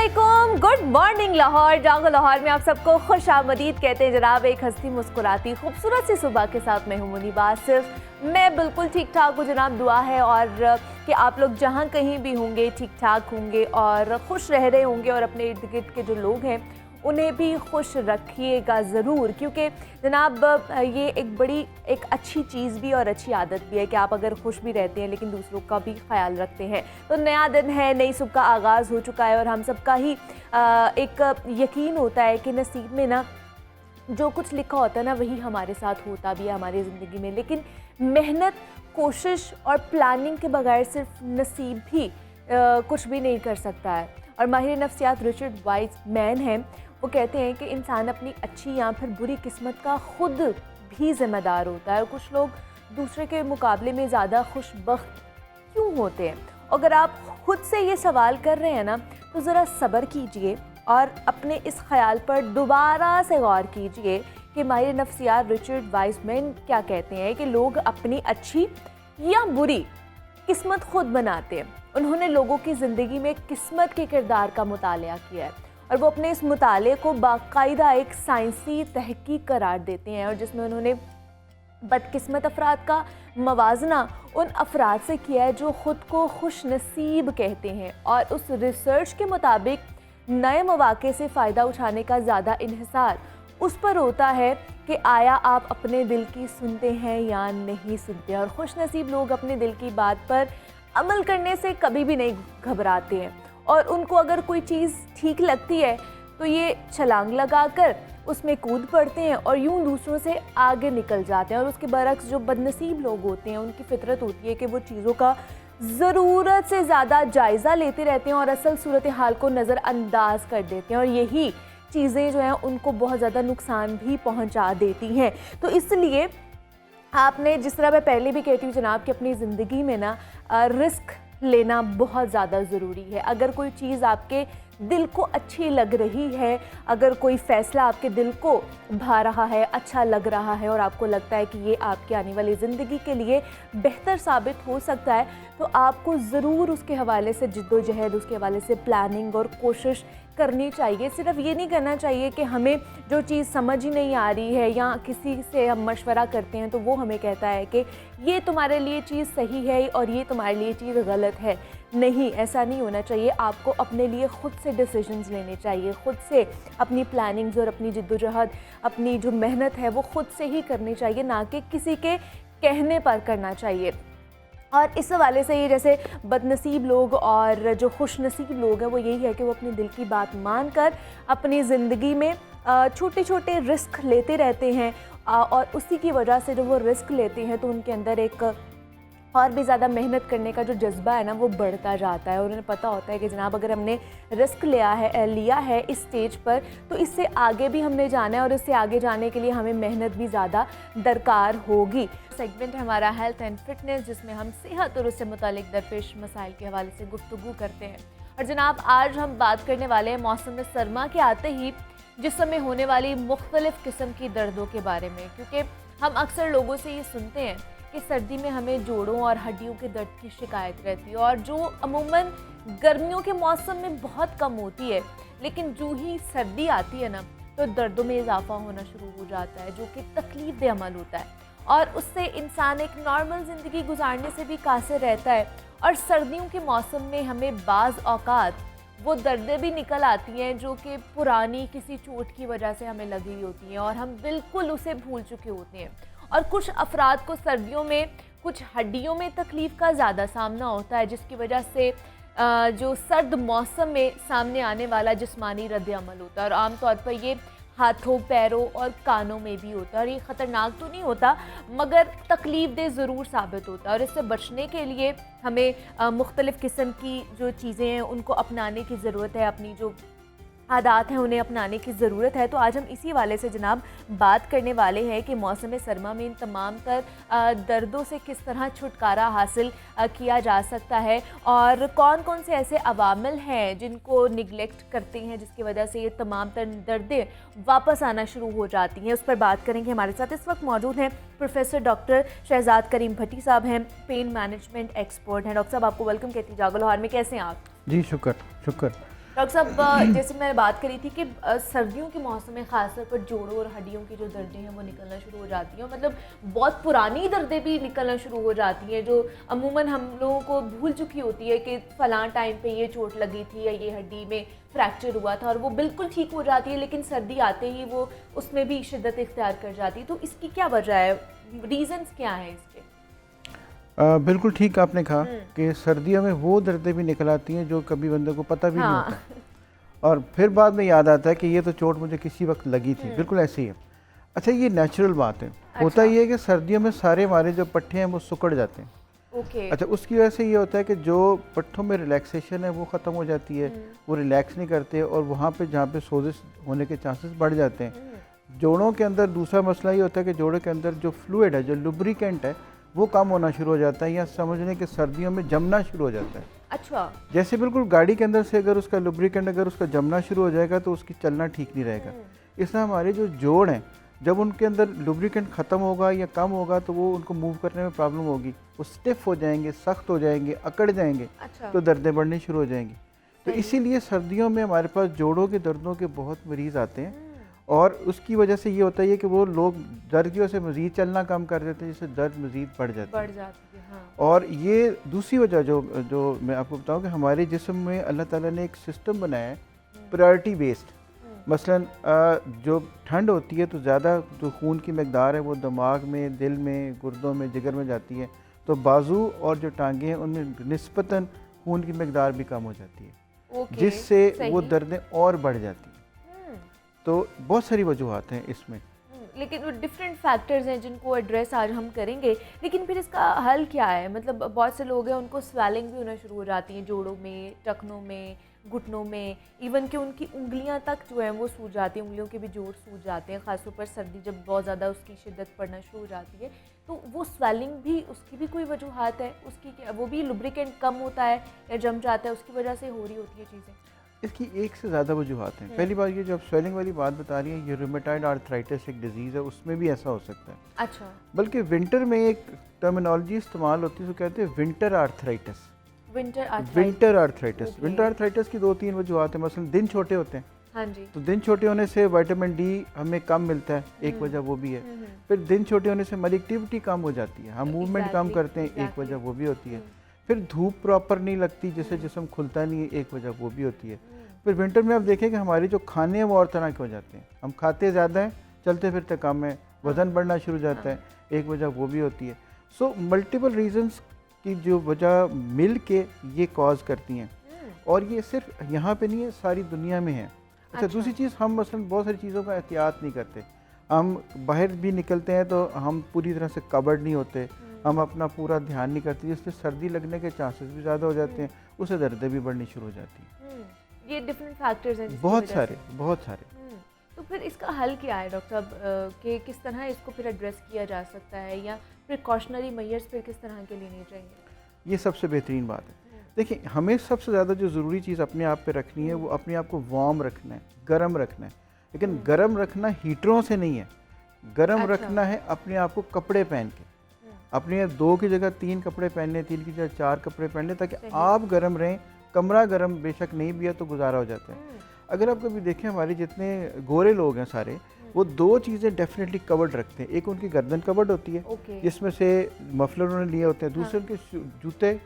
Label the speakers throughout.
Speaker 1: अस्सलामुअलैकुम, good morning Lahore. जागो लाहौर में आप सबको खुश आमदीद कहते हैं जनाब। एक हंसती मुस्कुराती खूबसूरत सी सुबह के साथ मैं हूं मुनीब आसिफ। मैं बिल्कुल ठीक ठाक हूँ जनाब। दुआ है और कि आप लोग जहाँ कहीं भी होंगे ठीक ठाक होंगे और खुश रह रहे होंगे और अपने इर्द गिर्द के जो लोग हैं उन्हें भी खुश रखिएगा ज़रूर, क्योंकि जनाब ये एक अच्छी चीज़ भी और अच्छी आदत भी है कि आप अगर खुश भी रहते हैं लेकिन दूसरों का भी ख्याल रखते हैं। तो नया दिन है, नई सुबह का आगाज़ हो चुका है और हम सबका ही एक यकीन होता है कि नसीब में ना जो कुछ लिखा होता है ना वही हमारे साथ होता भी है हमारी ज़िंदगी में। लेकिन मेहनत, कोशिश और प्लानिंग के बगैर सिर्फ नसीब भी कुछ भी नहीं कर सकता है। और माहिर नफ्सियात रिचर्ड वाइज़मैन हैं, वो कहते हैं कि इंसान अपनी अच्छी या फिर बुरी किस्मत का खुद भी ज़िम्मेदार होता है। और कुछ लोग दूसरे के मुकाबले में ज़्यादा खुशबख्त क्यों होते हैं? अगर आप खुद से ये सवाल कर रहे हैं ना तो ज़रा सब्र कीजिए और अपने इस ख्याल पर दोबारा से गौर कीजिए कि माहिर नफ्सियात रिचर्ड वाइज़मैन क्या कहते हैं कि लोग अपनी अच्छी या बुरी किस्मत खुद बनाते हैं। उन्होंने लोगों की ज़िंदगी में किस्मत के किरदार का मुतालिया किया है और वो अपने इस मुताले को बाकायदा एक साइंसी तहकीक करार देते हैं, और जिसमें उन्होंने बदकिस्मत अफराद का मवाजना उन अफराद से किया है जो ख़ुद को खुश नसीब कहते हैं। और उस रिसर्च के मुताबिक नए मौक़े से फ़ायदा उठाने का ज़्यादा इन्हिसार उस पर होता है कि आया आप अपने दिल की सुनते हैं या नहीं सुनते। और खुश नसीब लोग अपने दिल की बात पर अमल करने से कभी भी नहीं घबराते हैं और उनको अगर कोई चीज़ ठीक लगती है तो ये छलांग लगाकर उसमें कूद पड़ते हैं और यूं दूसरों से आगे निकल जाते हैं। और उसके बरक्स जो बदनसीब लोग होते हैं उनकी फितरत होती है कि वो चीज़ों का ज़रूरत से ज़्यादा जायज़ा लेते रहते हैं और असल सूरत हाल को नज़रअंदाज कर देते हैं, और यही चीज़ें जो हैं उनको बहुत ज़्यादा नुकसान भी पहुंचा देती हैं। तो इसलिए आपने, जिस तरह मैं पहले भी कहती हूँ जनाब, कि अपनी ज़िंदगी में ना रिस्क लेना बहुत ज़्यादा ज़रूरी है। अगर कोई चीज़ आपके दिल को अच्छी लग रही है, अगर कोई फ़ैसला आपके दिल को भा रहा है, अच्छा लग रहा है और आपको लगता है कि ये आपकी आने वाली ज़िंदगी के लिए बेहतर साबित हो सकता है, तो आपको ज़रूर उसके हवाले से जिद्दोजहद, उसके हवाले से प्लानिंग और कोशिश करनी चाहिए। सिर्फ ये नहीं करना चाहिए कि हमें जो चीज़ समझ ही नहीं आ रही है या किसी से हम मशवरा करते हैं तो वो हमें कहता है कि ये तुम्हारे लिए चीज़ सही है और ये तुम्हारे लिए चीज़ गलत है। नहीं, ऐसा नहीं होना चाहिए। आपको अपने लिए ख़ुद से डिसीजंस लेने चाहिए, ख़ुद से अपनी प्लानिंग्स और अपनी जिद्दोजहद, अपनी जो मेहनत है वो ख़ुद से ही करनी चाहिए, ना कि किसी के कहने पर करना चाहिए। और इस हवाले से ये जैसे बदनसीब लोग और जो खुश नसीब लोग हैं वो यही है कि वो अपने दिल की बात मानकर अपनी ज़िंदगी में छोटे छोटे रिस्क लेते रहते हैं और उसी की वजह से जब वो रिस्क लेते हैं तो उनके अंदर एक और भी ज़्यादा मेहनत करने का जो जज्बा है ना वो बढ़ता जाता है। और उन्हें पता होता है कि जनाब अगर हमने रिस्क लिया है इस स्टेज पर तो इससे आगे भी हमने जाना है और इससे आगे जाने के लिए हमें मेहनत भी ज़्यादा दरकार होगी। सेगमेंट है हमारा हेल्थ एंड फिटनेस, जिसमें हम सेहत और उससे मुतालिक दरपेश मसाइल के हवाले से गुफ्तगू करते हैं। और जनाब आज हम बात करने वाले हैं मौसम सरमा के आते ही जिस्म में होने वाली मुख्तलिफ़ किस्म की दर्दों के बारे में, क्योंकि हम अक्सर लोगों से ये सुनते हैं कि सर्दी में हमें जोड़ों और हड्डियों के दर्द की शिकायत रहती है और जो अमूमन गर्मियों के मौसम में बहुत कम होती है, लेकिन जो ही सर्दी आती है ना तो दर्दों में इजाफा होना शुरू हो जाता है, जो कि तकलीफ दे अमल होता है और उससे इंसान एक नॉर्मल ज़िंदगी गुजारने से भी कासिर रहता है। और सर्दियों के मौसम में हमें बाज़ औक़ात वो दर्दें भी निकल आती हैं जो कि पुरानी किसी चोट की वजह से हमें लगी होती हैं और हम बिल्कुल उसे भूल चुके होते हैं। और कुछ अफराद को सर्दियों में कुछ हड्डियों में तकलीफ़ का ज़्यादा सामना होता है, जिसकी वजह से जो सर्द मौसम में सामने आने वाला जिस्मानी रद्द-ए-अमल होता है और आम तौर पर ये हाथों, पैरों और कानों में भी होता है। और ये ख़तरनाक तो नहीं होता मगर तकलीफ़ दे ज़रूर साबित होता है और इससे बचने के लिए हमें मुख्तलिफ़ किस्म की जो चीज़ें हैं उनको अपनाने की ज़रूरत है, अपनी जो आदात हैं उन्हें अपनाने की ज़रूरत है। तो आज हम इसी वाले से जनाब बात करने वाले हैं कि मौसम सरमा में इन तमाम तर दर्दों से किस तरह छुटकारा हासिल किया जा सकता है और कौन कौन से ऐसे अवामिल हैं जिनको निगलेक्ट करते हैं जिसकी वजह से ये तमाम तर दर्दें वापस आना शुरू हो जाती हैं। उस पर बात करेंगे। हमारे साथ इस वक्त मौजूद हैं प्रोफेसर डॉक्टर शहजाद करीम भट्टी साहब, हैं पेन मैनेजमेंट एक्सपर्ट हैं। डॉक्टर साहब आपको वेलकम कहती जागो लाहौर में, कैसे हैं आप?
Speaker 2: जी शुक्र।
Speaker 1: डॉक्टर साहब जैसे मैंने बात करी थी कि सर्दियों के मौसम में ख़ासतौर पर जोड़ों और हड्डियों की जो दर्दें हैं वो निकलना शुरू हो जाती हैं, मतलब बहुत पुरानी दर्दें भी निकलना शुरू हो जाती हैं जो अमूमन हम लोगों को भूल चुकी होती है कि फ़लाँ टाइम पे ये चोट लगी थी या ये हड्डी में फ्रैक्चर हुआ था, और वो बिल्कुल ठीक हो जाती है, लेकिन सर्दी आते ही वो उसमें भी शिद्दत इख्तियार कर जाती है। तो इसकी क्या वजह है, रीज़न्स क्या हैं इसके?
Speaker 2: बिल्कुल ठीक आपने कहा कि सर्दियों में वो दर्दें भी निकल आती हैं जो कभी बंदे को पता भी नहीं होता, और फिर बाद में याद आता है कि ये तो चोट मुझे किसी वक्त लगी थी। बिल्कुल ऐसे ही है। अच्छा, ये नेचुरल बात है। होता ये है कि सर्दियों में सारे हमारे जो पट्टे हैं वो सिकुड़ जाते हैं। अच्छा, उसकी वजह से ये होता है कि जो पट्टों में रिलैक्सेशन है वो ख़त्म हो जाती है, वो रिलैक्स नहीं करते, और वहाँ पे जहाँ पे सोजिश होने के चांसेस बढ़ जाते हैं। जोड़ों के अंदर दूसरा मसला ये होता है कि जोड़ों के अंदर जो फ्लूइड है, जो लुब्रिकेंट है, वो कम होना शुरू हो जाता है, या समझ लें कि सर्दियों में जमना शुरू हो जाता है।
Speaker 1: अच्छा, जैसे
Speaker 2: बिल्कुल गाड़ी के अंदर से अगर उसका लुब्रिकेंट अगर उसका जमना शुरू हो जाएगा तो उसकी चलना ठीक नहीं रहेगा। इसलिए हमारे जो जोड़ हैं, जब उनके अंदर लुब्रिकेंट ख़त्म होगा या कम होगा तो वो उनको मूव करने में प्रॉब्लम होगी, वो स्टिफ हो जाएंगे, सख्त हो जाएंगे, अकड़ जाएंगे। अच्छा। तो दर्दें बढ़नी शुरू हो जाएंगी। तो इसीलिए सर्दियों में हमारे पास जोड़ों के दर्दों के बहुत मरीज़ आते हैं, और उसकी वजह से ये होता है कि वो लोग दर्द की वजह से मज़ीद चलना कम कर देते हैं, जिससे दर्द मज़ीद बढ़ जाती है। हाँ। और ये दूसरी वजह जो मैं आपको बताऊं कि हमारे जिस्म में अल्लाह ताला ने एक सिस्टम बनाया है प्रायोरिटी बेस्ड। मसलन जो ठंड होती है तो ज़्यादा जो खून की मकदार है वो दिमाग में, दिल में, गुर्दों में, जिगर में जाती है, तो बाजू और जो टांगे हैं उनमें निस्बतन खून की मकदार भी कम हो जाती है, जिससे वो दर्दें और बढ़ जाती हैं। तो बहुत सारी वजूहात हैं इसमें,
Speaker 1: लेकिन वो डिफरेंट फैक्टर्स हैं जिनको एड्रेस आज हम करेंगे। लेकिन फिर इसका हल क्या है? मतलब बहुत से लोग हैं उनको स्वेलिंग भी होना शुरू हो जाती हैं जोड़ों में, टखनों में, घुटनों में, इवन कि उनकी उंगलियां तक जो है वो सूज जाती हैं, उंगलियों के भी जोड़ सूज जाते हैं, ख़ासतौर पर सर्दी जब बहुत ज़्यादा उसकी शिद्दत पड़ना शुरू हो जाती है। तो वो स्वेलिंग भी, उसकी भी कोई वजूहात है? उसकी क्या, वो भी लुब्रिकेंट कम होता है या जम जाता है, उसकी वजह से हो रही होती है चीज़ें?
Speaker 2: इसकी एक से ज़्यादा वजूहात हैं। पहली बात ये, जो आप स्वेलिंग वाली बात बता रही हैं, ये रूमेटॉइड आर्थराइटिस एक डिजीज़ है, उसमें भी ऐसा हो सकता है।
Speaker 1: अच्छा।
Speaker 2: बल्कि विंटर में एक टर्मिनोलॉजी इस्तेमाल होती है, तो कहते हैं winter arthritis. Winter arthritis winter arthritis की 2-3 वजूहात हैं। मसलन दिन छोटे होते हैं।
Speaker 1: हाँ जी।
Speaker 2: तो दिन छोटे होने से विटामिन डी हमें कम मिलता है, एक वजह वो भी है। फिर दिन छोटे होने से मलिक्टिविटी कम हो जाती है, हम मूवमेंट कम करते हैं, एक वजह वो भी होती है। फिर धूप प्रॉपर नहीं लगती, जिससे जिस्म खुलता नहीं है, एक वजह वो भी होती है। फिर विंटर में आप देखें कि हमारे जो खाने हैं वो और तरह के हो जाते हैं, हम खाते ज़्यादा हैं, चलते फिरते कम है, वज़न बढ़ना शुरू हो जाता है, एक वजह वो भी होती है। सो मल्टीपल रीजंस की जो वजह मिल के ये कॉज करती हैं, और ये सिर्फ यहाँ पे नहीं है, सारी दुनिया में है। अच्छा, दूसरी चीज़, हम मसलन बहुत सारी चीज़ों का एहतियात नहीं करते। हम बाहर भी निकलते हैं तो हम पूरी तरह से कवर्ड नहीं होते, हम अपना पूरा ध्यान नहीं करते, जिससे सर्दी लगने के चांसेस भी ज़्यादा हो जाते हैं, उससे दर्दें भी बढ़नी शुरू हो जाती हैं।
Speaker 1: ये डिफरेंट फैक्टर्स हैं,
Speaker 2: बहुत सारे।
Speaker 1: तो फिर इसका हल क्या है डॉक्टर साहब, कि किस तरह इसको फिर एड्रेस किया जा सकता है, या प्रिकॉशनरी मेजर्स फिर किस तरह के लेने चाहिए?
Speaker 2: ये सबसे बेहतरीन बात है। देखिए, हमें सबसे ज़्यादा जो ज़रूरी चीज़ अपने आप पे रखनी है, वो अपने आप को वार्म रखना है, गर्म रखना है। लेकिन गर्म रखना हीटरों से नहीं है, गर्म रखना है अपने आप को कपड़े पहन के। अपने 2 की जगह 3 कपड़े पहन लें, 3 की जगह 4 कपड़े पहन लें, ताकि आप गर्म रहें। कमरा गर्म बेशक नहीं भी है तो गुजारा हो जाता है। अगर आप कभी देखें, हमारे जितने गोरे लोग हैं सारे, वो 2 चीज़ें डेफिनेटली कवर्ड रखते हैं। एक उनकी गर्दन कवर्ड होती है, जिसमें से मफलर उन्होंने लिए होते हैं। दूसरे उनके जूते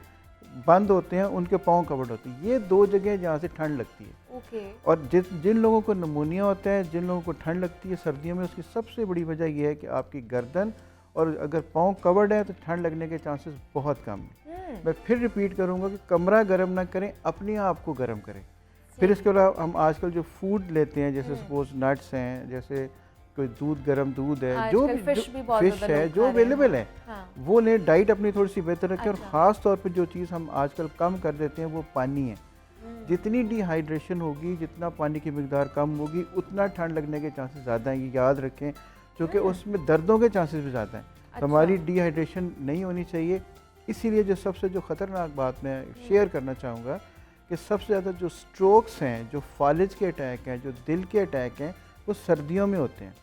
Speaker 2: बंद होते हैं, उनके पाँव कवर्ड होते हैं। ये 2 जगह जहाँ से ठंड लगती है। और जिन लोगों को नमूनिया होता है, जिन लोगों को ठंड लगती है सर्दियों में, उसकी सबसे बड़ी वजह यह है कि आपकी गर्दन और अगर पाँव कवर्ड है तो ठंड लगने के चांसेस बहुत कम हैं। मैं फिर रिपीट करूँगा कि कमरा गर्म ना करें, अपने आप को गर्म करें। फिर इसके अलावा हम आजकल जो फूड लेते हैं, जैसे सपोज नट्स हैं, जैसे कोई दूध, गर्म दूध है, जो फिश है, जो अवेलेबल है, वो लें। डाइट अपनी थोड़ी सी बेहतर रखें। और ख़ास तौर पर जो चीज़ हम आजकल कम कर देते हैं वो पानी है। जितनी डिहाइड्रेशन होगी, जितना पानी की मिकदार कम होगी, उतना ठंड लगने के चांसेस ज़्यादा हैं। ये याद रखें, क्योंकि उसमें दर्दों के चांसेस भी ज़्यादा हैं। तो हमारी डिहाइड्रेशन नहीं होनी चाहिए। इसीलिए जो सबसे जो ख़तरनाक बात मैं शेयर करना चाहूँगा कि सबसे ज़्यादा जो स्ट्रोक्स हैं, जो फालिज के अटैक हैं, जो दिल के अटैक हैं, वो सर्दियों में होते हैं।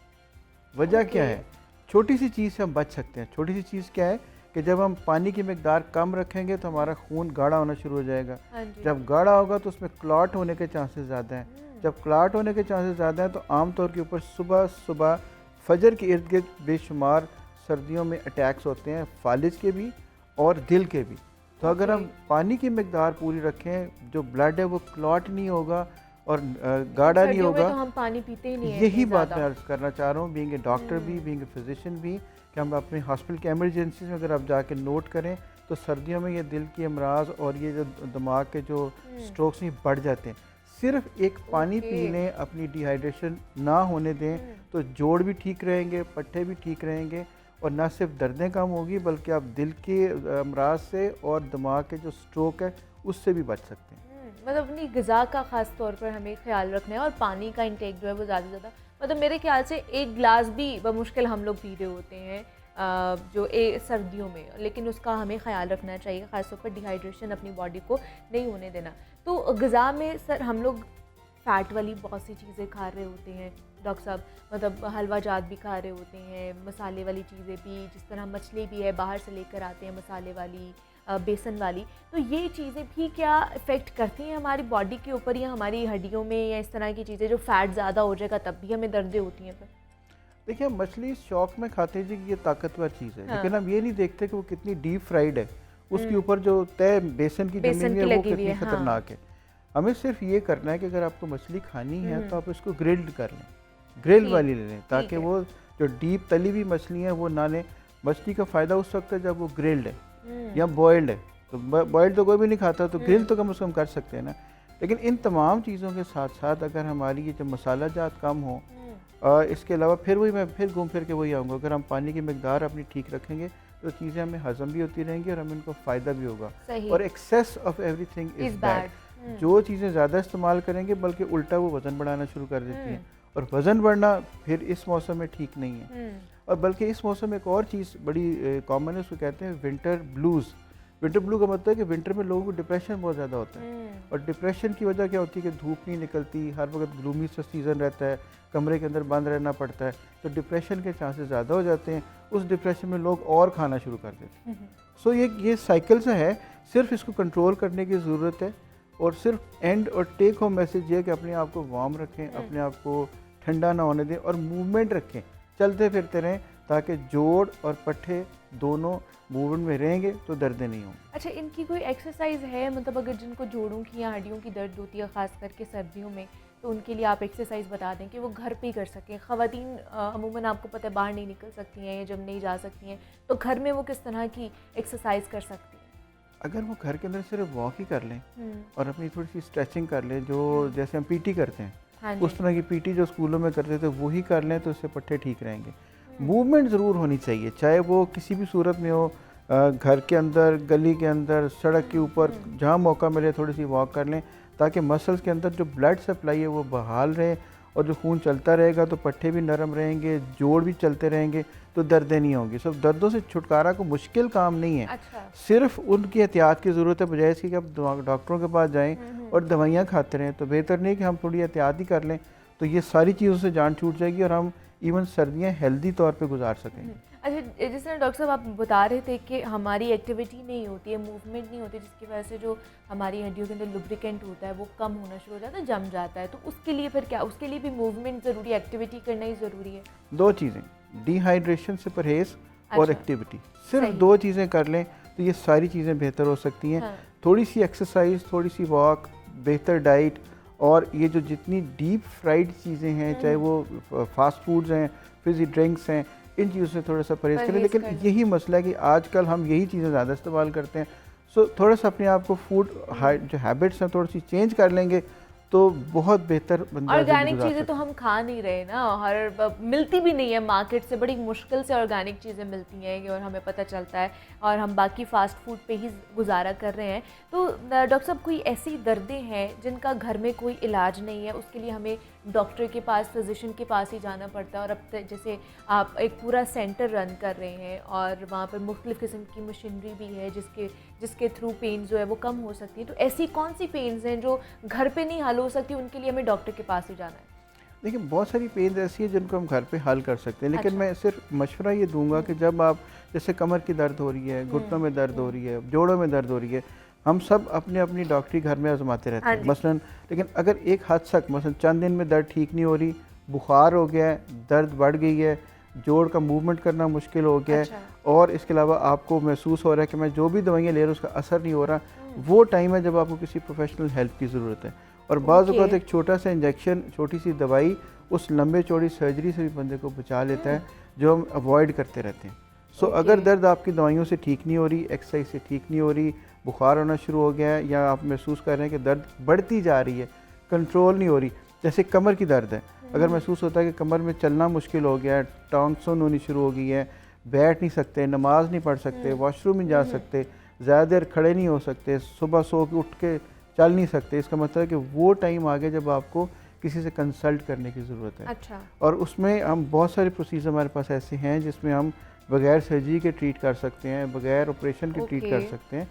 Speaker 2: वजह क्या है? छोटी सी चीज़ से हम बच सकते हैं। छोटी सी चीज़ क्या है कि जब हम पानी की मकदार कम रखेंगे तो हमारा खून गाढ़ा होना शुरू हो जाएगा।
Speaker 1: हाँ जी।
Speaker 2: जब गाढ़ा होगा तो उसमें क्लॉट होने के चांसेस ज़्यादा हैं। जब क्लॉट होने के चांसेस ज़्यादा हैं तो आम तौर के ऊपर सुबह सुबह फजर के इर्द गिर्द बेशुमार सर्दियों में अटैक्स होते हैं, फालिज के भी और दिल के भी। तो अगर हम पानी की मकदार पूरी रखें, जो ब्लड है वो क्लॉट नहीं होगा और गाढ़ा नहीं होगा।
Speaker 1: तो हम पानी पीते ही नहीं है
Speaker 2: यही
Speaker 1: इतनी
Speaker 2: बात
Speaker 1: ज़्यादा।
Speaker 2: मैं अर्ज़ करना चाह रहा हूँ, बीइंग ए डॉक्टर भी, बीइंग ए फिजिशियन भी, कि हम अपने हॉस्पिटल के एमरजेंसी में अगर आप जाके नोट करें तो सर्दियों में ये दिल की अमराज और ये जो दिमाग के जो स्ट्रोक्स हैं बढ़ जाते हैं। सिर्फ एक पानी पी लें, अपनी डिहाइड्रेशन ना होने दें तो जोड़ भी ठीक रहेंगे, पट्टे भी ठीक रहेंगे और ना सिर्फ दर्दें कम होगी बल्कि आप दिल के अमराज से और दिमाग के जो स्ट्रोक है उससे भी बच सकते हैं।
Speaker 1: मतलब अपनी ग़िज़ा का ख़ास तौर पर हमें ख्याल रखना है और पानी का इंटेक जो है वो ज़्यादा से ज़्यादा, मतलब मेरे ख्याल से एक गिलास भी बमुश्किल हम लोग पी रहे होते हैं जो सर्दियों में, लेकिन उसका हमें ख्याल रखना चाहिए, ख़ास तौर पर डिहाइड्रेशन अपनी बॉडी को नहीं होने देना। तो ग़िज़ा में सर हम लोग फ़ैट वाली बहुत सी चीज़ें खा रहे होते हैं डॉक्टर साहब, मतलब हलवा जात भी खा रहे होते हैं, मसाले वाली चीज़ें भी, जिस तरह मछली भी है बाहर से लेकर आते हैं मसाले वाली, बेसन वाली, तो ये चीज़ें भी क्या इफ़ेक्ट करती हैं हमारी बॉडी के ऊपर या हमारी हड्डियों में, या इस तरह की चीज़ें जो फ़ैट ज़्यादा हो जाएगा तब भी हमें दर्दें होती हैं? फिर
Speaker 2: देखिए, मछली इस शौक में खाते हैं जी कि ये ताकतवर चीज़ है,
Speaker 1: हाँ।
Speaker 2: लेकिन हम ये नहीं देखते कि वो कितनी डीप फ्राइड है, उसके ऊपर जो तय बेसन की जमी हुई है वो कितनी खतरनाक है। हमें सिर्फ ये करना है कि अगर आपको मछली खानी है तो आप इसको ग्रिल्ड कर लें, ग्रिल वाली ले लें, ताकि वो जो डीप तली हुई मछली है वो ना लें। मछली का फ़ायदा उस वक्त है जब वो ग्रिल्ड है या बॉयल्ड है, तो बॉयल्ड तो कोई भी नहीं खाता, तो ग्रिल तो कम से कम कर सकते हैं ना। लेकिन इन तमाम चीज़ों के साथ साथ अगर हमारी ये जो मसाला जात कम हो, इसके अलावा फिर वही मैं फिर घूम फिर के वही आऊँगा, अगर हम पानी की मकदार अपनी ठीक रखेंगे तो चीज़ें हमें हज़म भी होती रहेंगी और हमें इनको फ़ायदा भी होगा। और excess of everything is bad. जो चीज़ें ज़्यादा इस्तेमाल करेंगे बल्कि उल्टा वो वज़न बढ़ाना शुरू कर देती हैं, और वज़न बढ़ना फिर इस मौसम में ठीक नहीं है। और बल्कि इस मौसम में एक और चीज़ बड़ी कॉमन है, उसको कहते हैं विंटर ब्लूज़। विंटर ब्लू का मतलब है कि विंटर में लोगों को डिप्रेशन बहुत ज़्यादा होता है, और डिप्रेशन की वजह क्या होती है कि धूप नहीं निकलती, हर वक्त ग्लूमी सा सीज़न रहता है, कमरे के अंदर बंद रहना पड़ता है, तो डिप्रेशन के चांसेस ज़्यादा हो जाते हैं। उस डिप्रेशन में लोग और खाना शुरू कर देते हैं। सो ये साइकिल सा है, सिर्फ इसको कंट्रोल करने की ज़रूरत है। और सिर्फ एंड और टेक होम मैसेज ये है कि अपने आप को वार्म रखें, अपने आप को ठंडा ना होने दें और मूवमेंट रखें, चलते फिरते रहें, ताकि जोड़ और पट्टे दोनों मूवमेंट में रहेंगे तो दर्दें नहीं होंगी।
Speaker 1: अच्छा, इनकी कोई एक्सरसाइज है, मतलब अगर जिनको जोड़ों की या हड्डियों की दर्द होती है ख़ास करके सर्दियों में, तो उनके लिए आप एक्सरसाइज बता दें कि वो घर पे ही कर सकें। ख़वातीन अमूमन आपको पता है बाहर नहीं निकल सकती हैं या जब नहीं जा सकती हैं, तो घर में वो किस तरह की एक्सरसाइज कर सकती हैं?
Speaker 2: अगर वो घर के अंदर सिर्फ वॉक ही कर लें और अपनी थोड़ी सी स्ट्रेचिंग कर लें, जो जैसे हम पीटी करते हैं,
Speaker 1: हाँ
Speaker 2: उस तरह की पीटी जो स्कूलों में करते थे वही कर लें तो उससे पट्टे ठीक रहेंगे। मूवमेंट ज़रूर होनी चाहिए, चाहे वो किसी भी सूरत में हो, घर के अंदर, गली के अंदर, सड़क के ऊपर, जहाँ मौका मिले थोड़ी सी वॉक कर लें, ताकि मसल्स के अंदर जो ब्लड सप्लाई है वो बहाल रहे, और जो खून चलता रहेगा तो पट्टे भी नरम रहेंगे, जोड़ भी चलते रहेंगे, तो दर्दें नहीं होंगी। सब दर्दों से छुटकारा को मुश्किल काम नहीं है।
Speaker 1: अच्छा।
Speaker 2: सिर्फ उनकी एहतियात की ज़रूरत है, बजाय इसकी कि आप डॉक्टरों के पास जाएं और दवाइयाँ खाते रहें। तो बेहतर नहीं कि हम थोड़ी एहतियात ही कर लें, तो ये सारी चीज़ों से जान छूट जाएगी और हम इवन सर्दियाँ हेल्दी तौर पे गुजार सकेंगे।
Speaker 1: अच्छा, जिस तरह डॉक्टर साहब आप बता रहे थे कि हमारी एक्टिविटी नहीं होती है, मूवमेंट नहीं होती, जिसकी वजह से जो हमारी हड्डियों के अंदर लुब्रिकेंट होता है वो कम होना शुरू हो जाता है, जम जाता है, तो उसके लिए फिर क्या, उसके लिए भी मूवमेंट ज़रूरी है, एक्टिविटी करना ही ज़रूरी है?
Speaker 2: दो चीज़ें, डिहाइड्रेशन से परहेज़ और
Speaker 1: अच्छा।
Speaker 2: एक्टिविटी, सिर्फ दो चीज़ें कर लें तो ये सारी चीज़ें बेहतर हो सकती हैं।
Speaker 1: हाँ।
Speaker 2: थोड़ी सी एक्सरसाइज, थोड़ी सी वॉक, बेहतर डाइट, और ये जो जितनी डीप फ्राइड चीज़ें हैं, चाहे वो फास्ट फूड्स हैं, फिज़ी ड्रिंक्स हैं, इन चीज़ों से थोड़ा सा परहेज़ करें। लेकिन यही मसला है कि आजकल हम यही चीज़ें ज़्यादा इस्तेमाल करते हैं। सो थोड़ा सा अपने आप को फूड जो हैबिट्स हैं थोड़ी सी चेंज कर लेंगे तो बहुत बेहतर बंदा
Speaker 1: ऑर्गेनिक चीज़ें तो हम खा नहीं रहे ना, हर मिलती भी नहीं है मार्केट से, बड़ी मुश्किल से ऑर्गेनिक चीज़ें मिलती हैं और हमें पता चलता है, और हम बाकी फ़ास्ट फूड पे ही गुजारा कर रहे हैं। तो डॉक्टर साहब, कोई ऐसी दर्दें हैं जिनका घर में कोई इलाज नहीं है, उसके लिए हमें डॉक्टर के पास, फिजिशियन के पास ही जाना पड़ता है, और अब जैसे आप एक पूरा सेंटर रन कर रहे हैं और वहाँ पर मुख्तलिफ़ किस्म की मशीनरी भी है जिसके थ्रू पेन जो है वो कम हो सकती है, तो ऐसी कौन सी पेन्स हैं जो घर पे नहीं हल हो सकती, उनके लिए हमें डॉक्टर के पास ही जाना है?
Speaker 2: देखिए बहुत सारी पेन ऐसी है जिनको हम घर पे हल कर सकते हैं, लेकिन मैं सिर्फ मशवरा ये दूंगा कि जब आप जैसे कमर की दर्द हो रही है, घुटनों में दर्द हो रही है, जोड़ों में दर्द हो रही है, हम सब अपनी अपनी डॉक्टरी घर में आजमाते रहते हैं मसलन। लेकिन अगर एक हद तक मसलन चंद दिन में दर्द ठीक नहीं हो रही, बुखार हो गया है, दर्द बढ़ गई है, जोड़ का मूवमेंट करना मुश्किल हो गया है, और इसके अलावा आपको महसूस हो रहा है कि मैं जो भी दवाइयाँ ले रहा हूँ उसका असर नहीं हो रहा, वो टाइम है जब आपको किसी प्रोफेशनल हेल्प की ज़रूरत है। और बाज़ औक़ात एक छोटा सा इंजेक्शन, छोटी सी दवाई उस लंबे चौड़ी सर्जरी से भी बंदे को बचा लेता है, जो हम अवॉइड करते रहते हैं। सो अगर दर्द आपकी दवाइयों से ठीक नहीं हो रही, एक्सरसाइज से ठीक नहीं हो रही, बुखार होना शुरू हो गया है, या आप महसूस कर रहे हैं कि दर्द बढ़ती जा रही है, कंट्रोल नहीं हो रही, जैसे कमर की दर्द है, अगर महसूस होता है कि कमर में चलना मुश्किल हो गया है, टांग सुन होनी शुरू हो गई है, बैठ नहीं सकते, नमाज नहीं पढ़ सकते, वॉशरूम नहीं जा सकते, ज़्यादा देर खड़े नहीं हो सकते, सुबह सो के उठ के चल नहीं सकते, इसका मतलब है कि वो टाइम आ गया जब आपको किसी से कंसल्ट करने की ज़रूरत है।
Speaker 1: अच्छा।
Speaker 2: और उसमें हम बहुत सारे प्रोसीजर हमारे पास ऐसे हैं जिसमें हम बगैर सर्जरी के ट्रीट कर सकते हैं, बगैर ऑपरेशन के ट्रीट कर सकते हैं।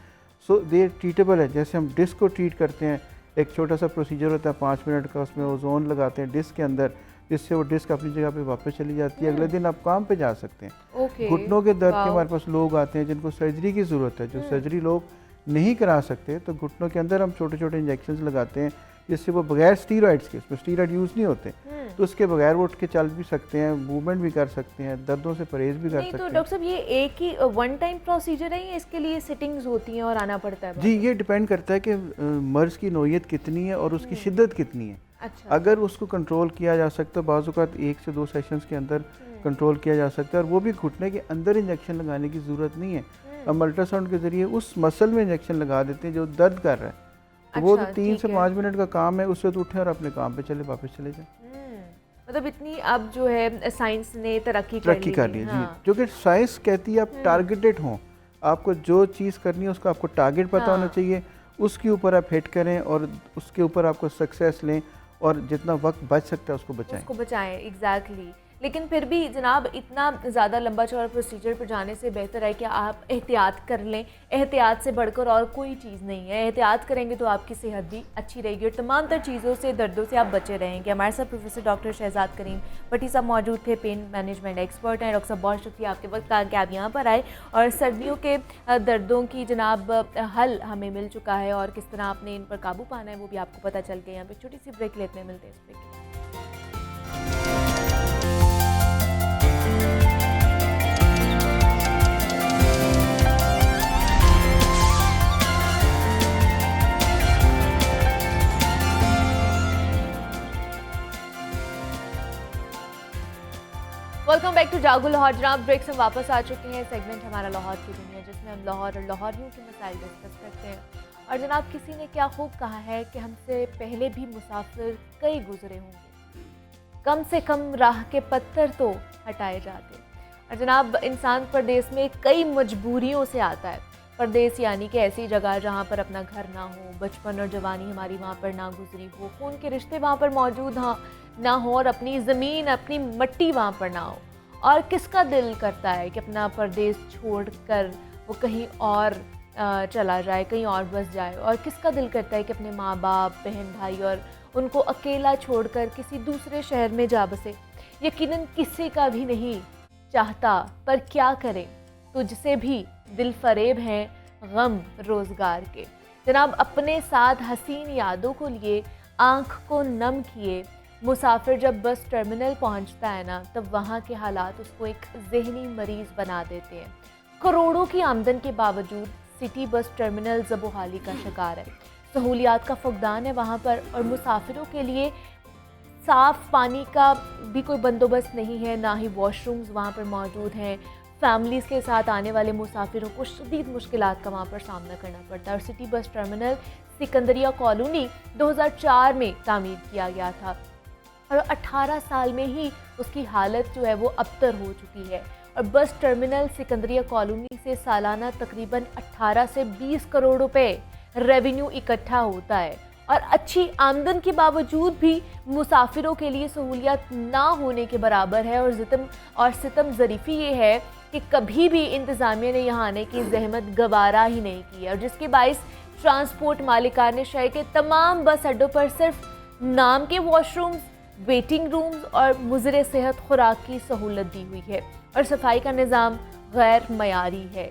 Speaker 2: सो दे ट्रीटेबल है। जैसे हम डिस्क को ट्रीट करते हैं, एक छोटा सा प्रोसीजर होता है 5 मिनट का, उसमें ओजोन लगाते हैं डिस्क के अंदर, जिससे वो डिस्क अपनी जगह पे वापस चली जाती है, अगले दिन आप काम पे जा सकते हैं। घुटनों के दर्द के हमारे पास लोग आते हैं जिनको सर्जरी की ज़रूरत है, जो सर्जरी लोग नहीं करा सकते, तो घुटनों के अंदर हम छोटे छोटे इंजेक्शन लगाते हैं जिससे वो बगैर स्टीरॉइड्स के, उसमें स्टीरॉइड यूज़ नहीं होते, तो उसके बगैर वो उठ के चल भी सकते हैं, मूवमेंट भी कर सकते हैं, दर्दों से परहेज भी कर सकते हैं।
Speaker 1: तो डॉक्टर साहब ये एक ही वन टाइम प्रोसीजर है या इसके लिए सिटिंग्स होती हैं और आना पड़ता है?
Speaker 2: जी, ये डिपेंड करता है कि मर्ज़ की नौयत कितनी है और उसकी शिद्दत कितनी है।
Speaker 1: अच्छा।
Speaker 2: अगर उसको कंट्रोल किया जा सकता है, बाज़ औक़ात 1 से 2 सेशंस के अंदर कंट्रोल किया जा सकता है, और वो भी घुटने के अंदर इंजेक्शन लगाने की ज़रूरत नहीं है। हम अल्ट्रासाउंड के ज़रिए उस मसल में इंजेक्शन लगा देते हैं जो दर्द कर रहा है। वो तो 3 से 5 मिनट का काम है, उससे तो उठे और अपने काम पे चले, वापस चले जाए।
Speaker 1: मतलब इतनी अब जो है साइंस ने तरक्की कर ली है।
Speaker 2: जी, जो कि साइंस कहती है आप टारगेटेड हों, आपको जो चीज़ करनी है उसका आपको टारगेट पता होना चाहिए, उसके ऊपर आप हिट करें और उसके ऊपर आपको सक्सेस लें, और जितना वक्त बच सकता है उसको बचाएं।
Speaker 1: एग्जैक्टली। लेकिन फिर भी जनाब इतना ज़्यादा लंबा चौड़ा प्रोसीजर पर जाने से बेहतर है कि आप एहतियात कर लें। एहतियात से बढ़कर और कोई चीज़ नहीं है। एहतियात करेंगे तो आपकी सेहत भी अच्छी रहेगी और तमाम तर चीज़ों से, दर्दों से आप बचे रहेंगे। हमारे साथ प्रोफेसर डॉक्टर शहजाद करीम भट्टी साहब मौजूद थे, पेन मैनेजमेंट एक्सपर्ट हैं। डॉक्टर साहब बहुत शुक्रिया आपके वक्त का कि आप यहाँ पर आए और सर्दियों के दर्दों की जनाब हल हमें मिल चुका है और किस तरह आपने इन पर काबू पाना है वो भी आपको पता चल गया। यहाँ पर छोटी सी ब्रेक लेते हैं, मिलते हैं इस ब्रेक। वेलकम बैक टू जागो लाहौर। जनाब ब्रेक से वापस आ चुके हैं। सेगमेंट हमारा लाहौर की दुनिया, जिसमें हम लाहौर और लाहौरियों के मसाइल डिस्कस करते हैं। और जनाब किसी ने क्या खूब कहा है कि हमसे पहले भी मुसाफिर कई गुजरे होंगे, कम से कम राह के पत्थर तो हटाए जाते। और जनाब इंसान परदेश में कई मजबूरियों से आता है। परदेश यानी कि ऐसी जगह जहाँ पर अपना घर ना हो, बचपन और जवानी हमारी वहाँ पर ना गुजरी हो, खून के रिश्ते वहाँ पर मौजूद ना हो और अपनी ज़मीन, अपनी मिट्टी वहाँ पर ना हो। और किसका दिल करता है कि अपना परदेश छोड़कर वो कहीं और चला जाए, कहीं और बस जाए। और किसका दिल करता है कि अपने माँ बाप, बहन भाई और उनको अकेला छोड़कर किसी दूसरे शहर में जा बसे। यकीनन किसी का भी नहीं चाहता, पर क्या करें, तुझसे भी दिल फरेब हैं गम रोज़गार के। जनाब अपने साथ हसीन यादों को लिए आँख को नम किए मुसाफिर जब बस टर्मिनल पहुंचता है ना, तब वहाँ के हालात उसको एक जहनी मरीज़ बना देते हैं। करोड़ों की आमदन के बावजूद सिटी बस टर्मिनल ज़बोहाली का शिकार है। सहूलियात का फुकदान है वहाँ पर और मुसाफिरों के लिए साफ़ पानी का भी कोई बंदोबस्त नहीं है, ना ही वॉशरूम्स वहाँ पर मौजूद हैं। फैमिलीज़ के साथ आने वाले मुसाफिरों को शदीद मुश्किलात का वहाँ पर सामना करना पड़ता है। और सिटी बस टर्मिनल सिकंदरिया कॉलोनी 2004 में तामीर किया गया था और 18 साल में ही उसकी हालत जो है वो अबतर हो चुकी है। और बस टर्मिनल सिकंदरिया कॉलोनी से सालाना तकरीबन 18 से 20 करोड़ रुपए रेवेन्यू इकट्ठा होता है। और अच्छी आमदन के बावजूद भी मुसाफिरों के लिए सहूलियत ना होने के बराबर है। और सितम ज़रीफ़ी ये है कि कभी भी इंतज़ामिया ने यहाँ आने की जहमत गवारा ही नहीं की है, और जिसके बाइस ट्रांसपोर्ट मालिकान शहर के तमाम बस अड्डों पर सिर्फ नाम के वॉशरूम्स वेटिंग रूम्स और मुज़र सेहत खुराक की सहूलत दी हुई है और सफाई का निज़ाम गैर मयारी है।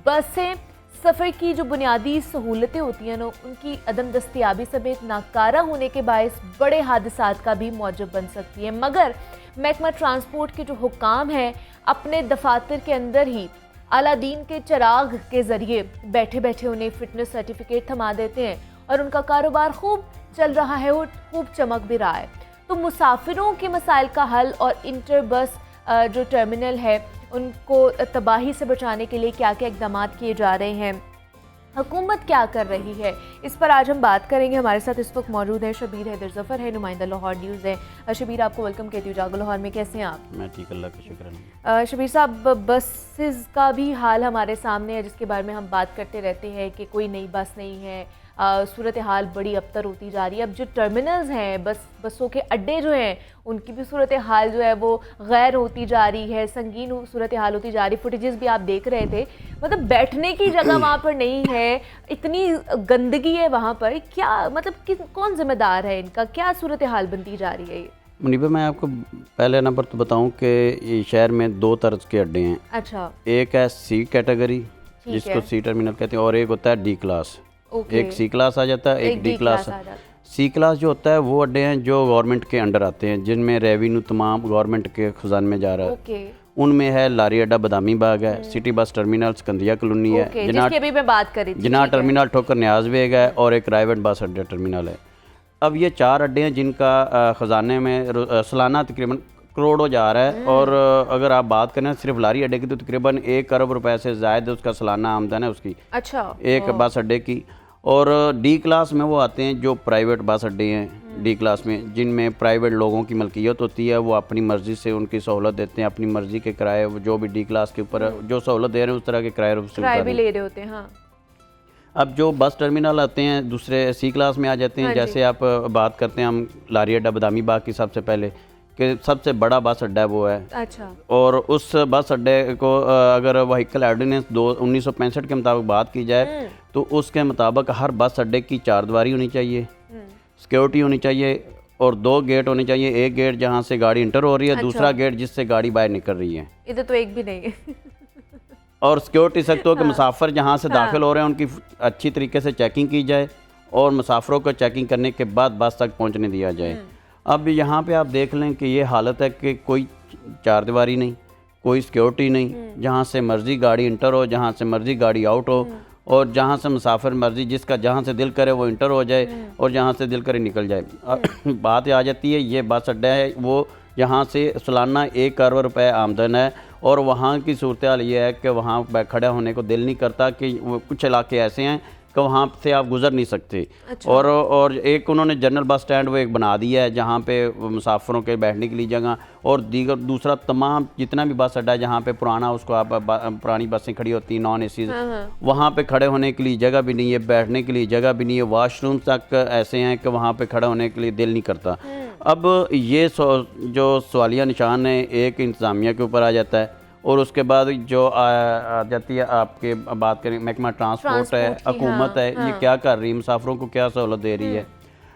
Speaker 1: बसें सफ़र की जो बुनियादी सहूलतें होती हैं ना, उनकी अदम दस्तियाबी समेत नाकारा होने के बायस बड़े हादसात का भी मौजब बन सकती है। मगर महकमा ट्रांसपोर्ट के जो हुक्काम हैं अपने दफातर के अंदर ही अलादीन के चिराग के ज़रिए बैठे बैठे उन्हें फ़िटनेस सर्टिफिकेट थमा देते हैं और उनका कारोबार खूब चल रहा है और खूब चमक भी रहा है। तो मुसाफिरों के मसाइल का हल और इंटर बस जो टर्मिनल है उनको तबाही से बचाने के लिए क्या क्या इक़दाम किए जा रहे हैं, हुकूमत क्या कर रही है, इस पर आज हम बात करेंगे। हमारे साथ इस वक्त मौजूद है शबीर हैदर ज़फ़र है, नुमाइंदा लाहौर न्यूज़ है। शबीर, आपको वेलकम कहती हूँ जागो लाहौर में। कैसे हैं आप?
Speaker 3: मैं ठीक, अल्लाह का शुक्र है।
Speaker 1: शबीर साहब, बसेस का भी हाल हमारे सामने है जिसके बारे में हम बात करते रहते हैं कि कोई नई बस नहीं है, सूरत हाल बड़ी अबतर होती जा रही है। अब जो टर्मिनल्स हैं, बसों के अड्डे जो हैं, उनकी भी सूरत हाल जो है वो गैर होती जा रही है, संगीन सूरत हाल होती जा रही। फुटेजेस भी आप देख रहे थे, मतलब बैठने की जगह वहाँ पर नहीं है, इतनी गंदगी है वहाँ पर। क्या मतलब कौन जिम्मेदार है इनका, क्या सूरत हाल बनती जा रही है ये?
Speaker 3: मुनीबा, मैं आपको पहले नंबर तो बताऊं कि ये शहर में दो तरह के अड्डे हैं।
Speaker 1: अच्छा।
Speaker 3: एक है सी कैटेगरी, जिसको सी टर्मिनल कहते हैं, और एक होता है डी क्लास। एक सी क्लास आ जाता है, एक डी क्लास। सी क्लास जो होता है वो अड्डे हैं जो गवर्नमेंट के अंडर आते हैं, जिनमें रेवेन्यू तमाम गवर्नमेंट के खजान में जा रहा है। उनमें है लारी अड्डा बदामी बाग है, सिटी बस टर्मिनल सिकंदरिया कॉलोनी है,
Speaker 1: जिसकी अभी मैं बात करी थी,
Speaker 3: जिन्ना टर्मिनल ठोकर न्याज बेग है, और एक प्राइवेट बस अड्डा टर्मिनल है। अब ये चार अड्डे हैं जिनका ख़जाने में सालाना तकरीबन करोड़ों जा रहा है। और अगर आप बात करें सिर्फ लारी अड्डे की तो तकरीबन 1 अरब रुपए से ज़ायद उसका सालाना आमदन है उसकी।
Speaker 1: अच्छा।
Speaker 3: एक बस अड्डे की। और डी क्लास में वो आते हैं जो प्राइवेट बस अड्डे हैं डी क्लास में, जिनमें प्राइवेट लोगों की मलकियत होती है। वो अपनी मर्ज़ी से उनकी सहूलत देते हैं, अपनी मर्ज़ी के किराए जो भी डी क्लास के ऊपर जो सहूलत दे रहे हैं उस तरह के किराए
Speaker 1: भी ले रहे होते हैं। हाँ।
Speaker 3: अब जो बस टर्मिनल आते हैं दूसरे सी क्लास में आ जाते हैं। जैसे आप बात करते हैं हम लारी अड्डा बदामी बाग की, सबसे पहले कि सबसे बड़ा बस अड्डा वो है।
Speaker 1: अच्छा।
Speaker 3: और उस बस अड्डे को अगर व्हीकल ऑर्डिनेंस 1965 के मुताबिक बात की जाए तो उसके मुताबिक हर बस अड्डे की 4 दीवारी होनी चाहिए, सिक्योरिटी होनी चाहिए, और 2 गेट होने चाहिए। एक गेट जहाँ से गाड़ी इंटर हो रही है, दूसरा गेट जिससे गाड़ी बाहर निकल रही है।
Speaker 1: इधर तो एक भी नहीं है।
Speaker 3: और सिक्योरिटी सकते हो कि मुसाफिर जहाँ से दाखिल हो रहे हैं उनकी अच्छी तरीके से चेकिंग की जाए और मुसाफिरों को चेकिंग करने के बाद बस तक पहुँचने दिया जाए। अब यहाँ पे आप देख लें कि ये हालत है कि कोई 4 दीवारी नहीं, कोई सिक्योरिटी नहीं, जहाँ से मर्ज़ी गाड़ी इंटर हो, जहाँ से मर्ज़ी गाड़ी आउट हो, और जहाँ से मुसाफिर मर्ज़ी जिसका जहाँ से दिल करे वो इंटर हो जाए और जहाँ से दिल करे निकल जाए। बात आ जाती है, ये बस अड्डा है वो यहाँ से सालाना 1 अरब रुपए आमदन है। और वहाँ की सूरत हाल ये है कि वहाँ खड़ा होने को दिल नहीं करता, कि कुछ इलाके ऐसे हैं कि वहाँ से आप गुजर नहीं सकते। अच्छा। और एक उन्होंने जनरल बस स्टैंड वो एक बना दिया है जहाँ पे मुसाफिरों के बैठने के लिए जगह, और दूसरा तमाम जितना भी बस अड्डा है जहाँ पे पुराना उसको आप पुरानी बसें खड़ी होती हैं नॉन एसी, वहाँ पे खड़े होने के लिए जगह भी नहीं है, बैठने के लिए जगह भी नहीं है, वॉशरूम तक ऐसे हैं कि वहाँ पे खड़े होने के लिए दिल नहीं करता। अब ये जो सवालिया निशान है एक इंतज़ामिया के ऊपर आ जाता है, और उसके बाद जो आ जाती है आपके बात करें महकमा ट्रांसपोर्ट है, हुकूमत है, ये क्या कर रही है, मुसाफिरों को क्या सहूलत दे रही है।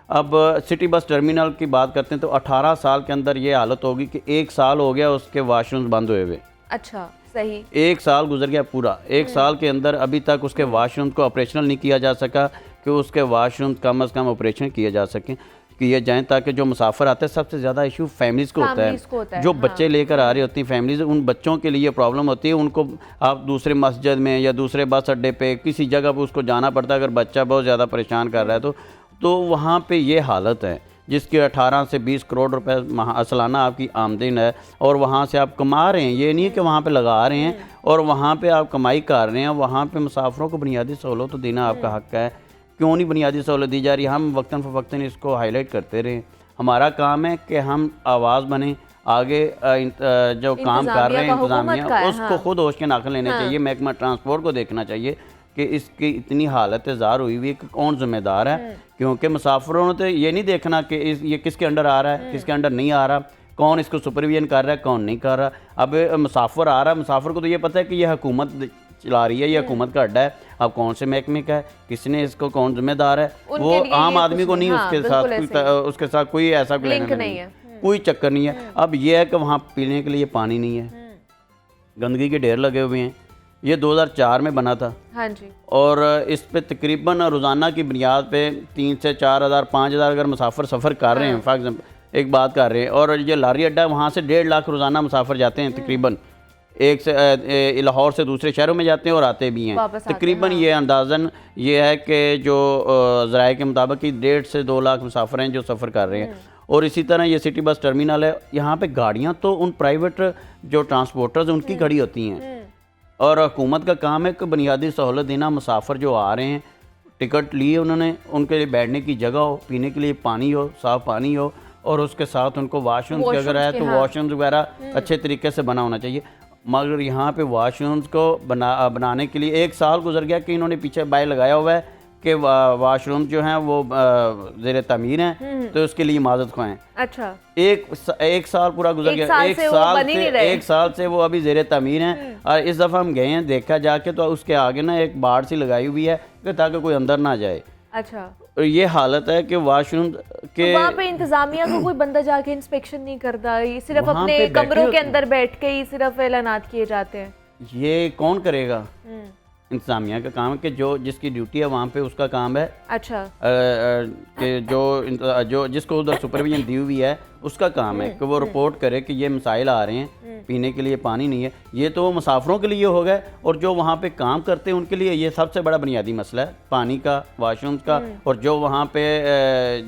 Speaker 3: अब सिटी बस टर्मिनल की बात करते हैं तो 18 साल के अंदर ये हालत होगी कि 1 साल हो गया उसके वाशरूम बंद हुए हुए।
Speaker 1: अच्छा, सही।
Speaker 3: 1 साल गुजर गया पूरा। 1 साल के अंदर अभी तक उसके वाशरूम को ऑपरेशनल नहीं किया जा सका कि उसके वाशरूम कम अज़ कम ऑपरेशन किए जा सकें, किए जाएँ, ताकि जो मुसाफिर आते हैं सबसे ज़्यादा इशू फैमिलीज़ को होता है। जो बच्चे लेकर आ रही होती हैं फैमिलीज़, उन बच्चों के लिए प्रॉब्लम होती है। उनको आप दूसरे मस्जिद में या दूसरे बस अड्डे पे किसी जगह पे उसको जाना पड़ता है, अगर बच्चा बहुत ज़्यादा परेशान कर रहा है तो वहाँ पे ये हालत है, जिसकी 18 से 20 करोड़ रुपए सालाना आपकी आमदन है, और वहाँ से आप कमा रहे हैं। ये नहीं है कि वहाँ पे लगा रहे हैं और वहाँ पे आप कमाई कर रहे हैं। वहाँ पे मुसाफिरों को बुनियादी सहूलत तो देना आपका हक़ है। क्यों नहीं बुनियादी सहूलत दी जा रही? हम वक्तन फ़वक्तन इसको हाईलाइट करते रहें। हमारा काम है कि हम आवाज़ बने, आगे जो काम कर रहे हैं इंतज़ामिया उसको खुद होश के नाखिन लेने चाहिए। महकमा ट्रांसपोर्ट को देखना चाहिए कि इसकी इतनी हालत ज़ार हुई हुई है कि कौन ज़िम्मेदार है। क्योंकि मुसाफिरों ने तो ये नहीं देखना कि ये किसके अंडर आ रहा है, किसके अंडर नहीं आ रहा, कौन इसको सुपरविजन कर रहा है, कौन नहीं कर रहा। अब मुसाफिर आ रहा है, मुसाफिर को तो ये पता है कि यह हुकूमत चला रही है, ये हुकूमत का अड्डा है। अब कौन से महकमे का है, किसने इसको, कौन जिम्मेदार है, वो आम आदमी को नहीं, उसके साथ कोई ऐसा लिंक नहीं है। कोई चक्कर नहीं है। अब ये है कि वहाँ पीने के लिए पानी नहीं है, गंदगी के ढेर लगे हुए हैं। ये 2004 में बना था।
Speaker 1: हाँ जी।
Speaker 3: और इस पे तकरीबन रोज़ाना की बुनियाद पे 3 से 4,000 5,000 अगर मुसाफिर सफ़र कर रहे हैं, फॉर एग्जाम्पल एक बात कर रहे हैं, और ये लारी अड्डा है, वहाँ से 1.5 लाख रोज़ाना मुसाफिर जाते हैं तकरीबन, एक से लाहौर से दूसरे शहरों में जाते हैं और आते भी हैं तकरीबन। ये अंदाज़न ये है कि जो ज़राए के मुताबिक कि 1.5 से 2 लाख मुसाफिर हैं जो सफ़र कर रहे हैं। और इसी तरह ये सिटी बस टर्मिनल है, यहाँ पे गाड़ियाँ तो उन प्राइवेट जो ट्रांसपोर्टर्स उनकी खड़ी होती हैं, और हुकूमत का काम है कि बुनियादी सहूलत देना। मुसाफिर जो आ रहे हैं, टिकट लिए उन्होंने, उनके लिए बैठने की जगह हो, पीने के लिए पानी हो, साफ़ पानी हो, और उसके साथ उनको वाशरूम अगर है तो वाशरूम्स वगैरह अच्छे तरीके से बना होना चाहिए। मगर यहाँ पे वाशरूम्स को बनाने के लिए 1 साल गुजर गया कि इन्होंने पीछे बाय लगाया हुआ है कि वाशरूम जो हैं वो ज़ेर तामीर हैं, तो उसके लिए इमारत ख्वाएं।
Speaker 1: अच्छा।
Speaker 3: एक साल पूरा गुजर गया, एक साल से वो अभी ज़ेर तामीर हैं। और इस दफ़ा हम गए हैं, देखा जाके तो उसके आगे ना एक बाड़ सी लगाई हुई है कि ताकि कोई अंदर ना जाए।
Speaker 1: अच्छा।
Speaker 3: और ये हालत है कि वाशरूम के
Speaker 1: वहाँ पे इंतजामिया को कोई बंदा जाके इंस्पेक्शन नहीं करता, ये सिर्फ अपने कमरों के अंदर बैठ के ही सिर्फ ऐलानात किए जाते हैं।
Speaker 3: ये कौन करेगा? इंतजामिया का काम है कि जो जिसकी ड्यूटी है वहाँ पे उसका काम है।
Speaker 1: अच्छा।
Speaker 3: कि जो जिसको उधर सुपरविजन दी हुई है उसका काम है कि वो रिपोर्ट करे कि ये मसाइल आ रहे हैं, पीने के लिए पानी नहीं है। ये तो मुसाफिरों के लिए हो गए, और जो वहाँ पे काम करते हैं उनके लिए ये सबसे बड़ा बुनियादी मसला है, पानी का, वाशरूम्स का। और जो वहाँ पे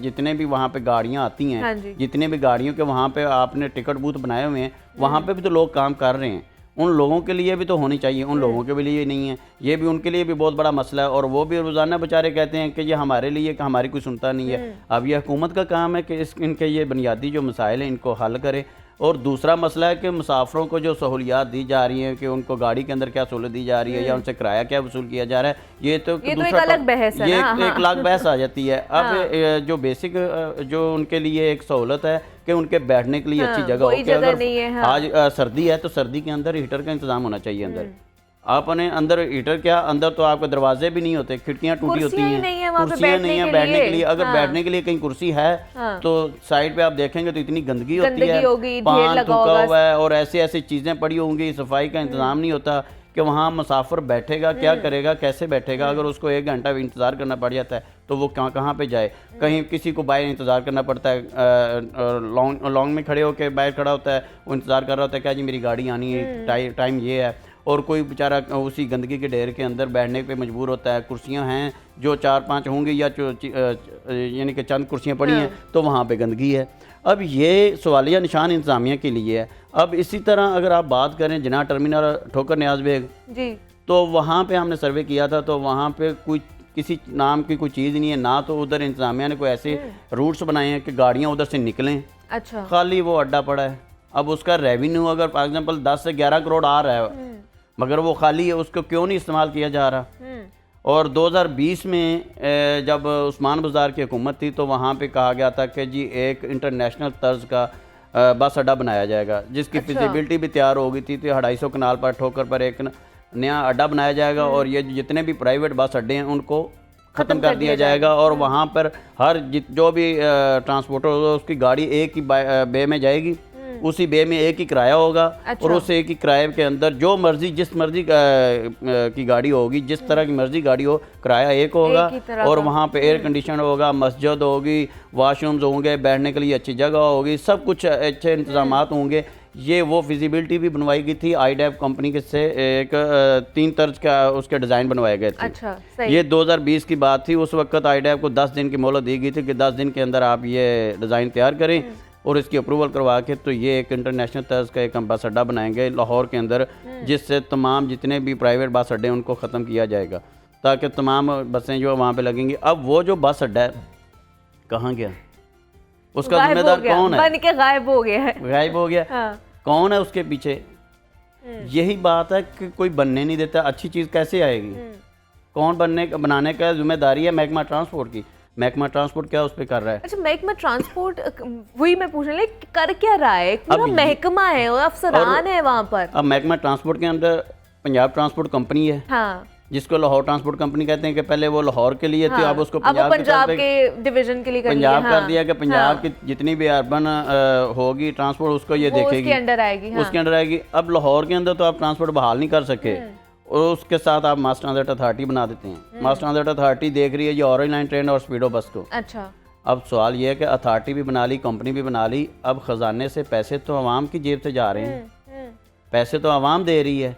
Speaker 3: जितने भी वहाँ पे गाड़ियाँ आती हैं,
Speaker 1: हाँ,
Speaker 3: जितने भी गाड़ियों के वहाँ पे आपने टिकट बूथ बनाए हुए हैं, वहाँ पे भी तो लोग काम कर रहे हैं, उन लोगों के लिए भी तो होनी चाहिए, उन लोगों के लिए नहीं है। ये भी उनके लिए भी बहुत बड़ा मसला है, और वो भी रोज़ाना बेचारे कहते हैं कि ये हमारे लिए, कि हमारी कोई सुनता नहीं है। अब ये हुकूमत का काम है कि इनके ये बुनियादी जो मसाइल हैं इनको हल करे। और दूसरा मसला है कि मुसाफिरों को जो सहूलियात दी जा रही हैं, कि उनको गाड़ी के अंदर क्या सहूलत दी जा रही है या उनसे किराया क्या वसूल किया जा रहा है, ये तो
Speaker 1: एक अलग बहस है,
Speaker 3: ये एक लाख बहस आ जाती है। अब जो बेसिक जो उनके लिए एक सहूलत है कि उनके बैठने के लिए अच्छी जगह हो, कि अगर आज सर्दी है तो सर्दी के अंदर हीटर का इंतजाम होना चाहिए अंदर। आपने अंदर हीटर क्या, अंदर तो आपके दरवाजे भी नहीं होते, खिड़कियां टूटी होती हैं, कुर्सियां नहीं है बैठने के लिए। अगर बैठने के लिए कहीं कुर्सी है तो साइड पे आप देखेंगे तो इतनी गंदगी होती है, पान थूका हुआ है और ऐसी ऐसी चीज़ें पड़ी होंगी, सफाई का इंतजाम नहीं होता कि वहाँ मुसाफिर बैठेगा, क्या करेगा, कैसे बैठेगा। अगर उसको 1 घंटा भी इंतज़ार करना पड़ जाता है तो वो कहाँ पे जाए। कहीं किसी को बाहर इंतज़ार करना पड़ता है, लॉन्ग में खड़े होकर बाहर खड़ा होता है, वो इंतज़ार कर रहा होता है क्या जी मेरी गाड़ी आनी है, टाइम ये है। और कोई बेचारा उसी गंदगी के ढेर के अंदर बैठने पे मजबूर होता है। कुर्सियां हैं जो 4-5 होंगी, या यानी कि चंद कुर्सियां पड़ी हैं, तो वहाँ पे गंदगी है। अब ये सवालिया निशान इंतज़ामिया के लिए है। अब इसी तरह अगर आप बात करें जिना टर्मिनल ठोकर न्याज बेग जी, तो वहाँ पे हमने सर्वे किया था, तो वहाँ पे कोई किसी नाम की कोई चीज़ नहीं है, ना तो उधर इंतज़ामिया ने कोई ऐसे रूट्स बनाए हैं कि गाड़ियाँ उधर से निकलें। अच्छा। खाली वो अड्डा पड़ा है। अब उसका रेवेन्यू अगर फॉर एग्जाम्पल 10 से 11 करोड़ आ रहा है, मगर वो खाली है, उसको क्यों नहीं इस्तेमाल किया जा रहा। और 2020 में जब उस्मान बाज़ार की हुकूमत थी तो वहाँ पे कहा गया था कि जी एक इंटरनेशनल तर्ज का बस अड्डा बनाया जाएगा, जिसकी फिजिबिलिटी भी तैयार हो गई थी। तो 250 कनाल पर ठोकर पर एक नया अड्डा बनाया जाएगा, और ये जितने भी प्राइवेट बस अड्डे हैं उनको ख़त्म कर दिया जाएगा। और वहाँ पर हर जो भी ट्रांसपोर्टर होगा उसकी गाड़ी एक ही बे में जाएगी, उसी बे में एक ही किराया होगा। अच्छा। और उस एक ही किराए के अंदर जो मर्जी जिस मर्जी की गाड़ी होगी, जिस तरह की मर्जी गाड़ी हो, किराया एक होगा। और वहाँ पे एयर कंडीशन होगा, मस्जिद होगी, वाशरूम्स होंगे, बैठने के लिए अच्छी जगह होगी, सब कुछ अच्छे इंतजाम होंगे। ये वो फिजिबिलिटी भी बनवाई गई थी आईडैप कंपनी के से, एक 3 तर्ज का उसके डिज़ाइन बनवाए गए थे। अच्छा, सही। ये 2020 की बात थी। उस वक्त आईडैप को 10 दिन की मोहलत दी गई थी कि 10 दिन के अंदर आप ये डिज़ाइन तैयार करें और इसकी अप्रूवल करवा के तो ये एक इंटरनेशनल तर्ज का एक बस अड्डा बनाएंगे लाहौर के अंदर, जिससे तमाम जितने भी प्राइवेट बस अड्डे उनको ख़त्म किया जाएगा, ताकि तमाम बसें जो वहाँ पे लगेंगी। अब वो जो बस अड्डा है कहाँ गया, उसका जिम्मेदार कौन है?
Speaker 1: बन के गायब हो गया है।
Speaker 3: गायब हो गया। हाँ। कौन है उसके पीछे? यही बात है कि कोई बनने नहीं देता। अच्छी चीज़ कैसे आएगी? कौन बनाने का जिम्मेदारी है महकमा ट्रांसपोर्ट की। महकमा ट्रांसपोर्ट क्या उस पर कर रहा है? अच्छा, महकमा ट्रांसपोर्ट, वही मैं पूछ रही हूँ कर क्या रहा है? पूरा महकमा है और अफसरान है वहाँ पर। अब महकमा ट्रांसपोर्ट के अंदर पंजाब ट्रांसपोर्ट कंपनी है। हाँ। जिसको लाहौर ट्रांसपोर्ट कंपनी कहते हैं कि पहले वो लाहौर के लिए थी, अब उसको
Speaker 1: अब वो
Speaker 3: पंजाब की
Speaker 1: पंजाब
Speaker 3: तरफ
Speaker 1: के डिवीजन के लिए कर
Speaker 3: पंजाब
Speaker 1: लिया,
Speaker 3: कर दिया कि पंजाब की जितनी भी अर्बन होगी ट्रांसपोर्ट उसको ये
Speaker 1: वो
Speaker 3: देखेगी,
Speaker 1: उसके अंडर आएगी।
Speaker 3: उसके अंडर आएगी। अब लाहौर के अंदर तो आप ट्रांसपोर्ट बहाल नहीं कर सके और उसके साथ आप मास ट्रांजिट अथॉरिटी बना देते हैं। मास ट्रांजिट अथॉरिटी देख रही है ये ऑरेंज लाइन ट्रेन और स्पीडो बस को।
Speaker 1: अच्छा,
Speaker 3: अब सवाल ये है कि अथॉरिटी भी बना ली, कंपनी भी बना ली, अब ख़जाने से पैसे तो आवाम की जेब से जा रहे हैं, पैसे तो आवाम दे रही है,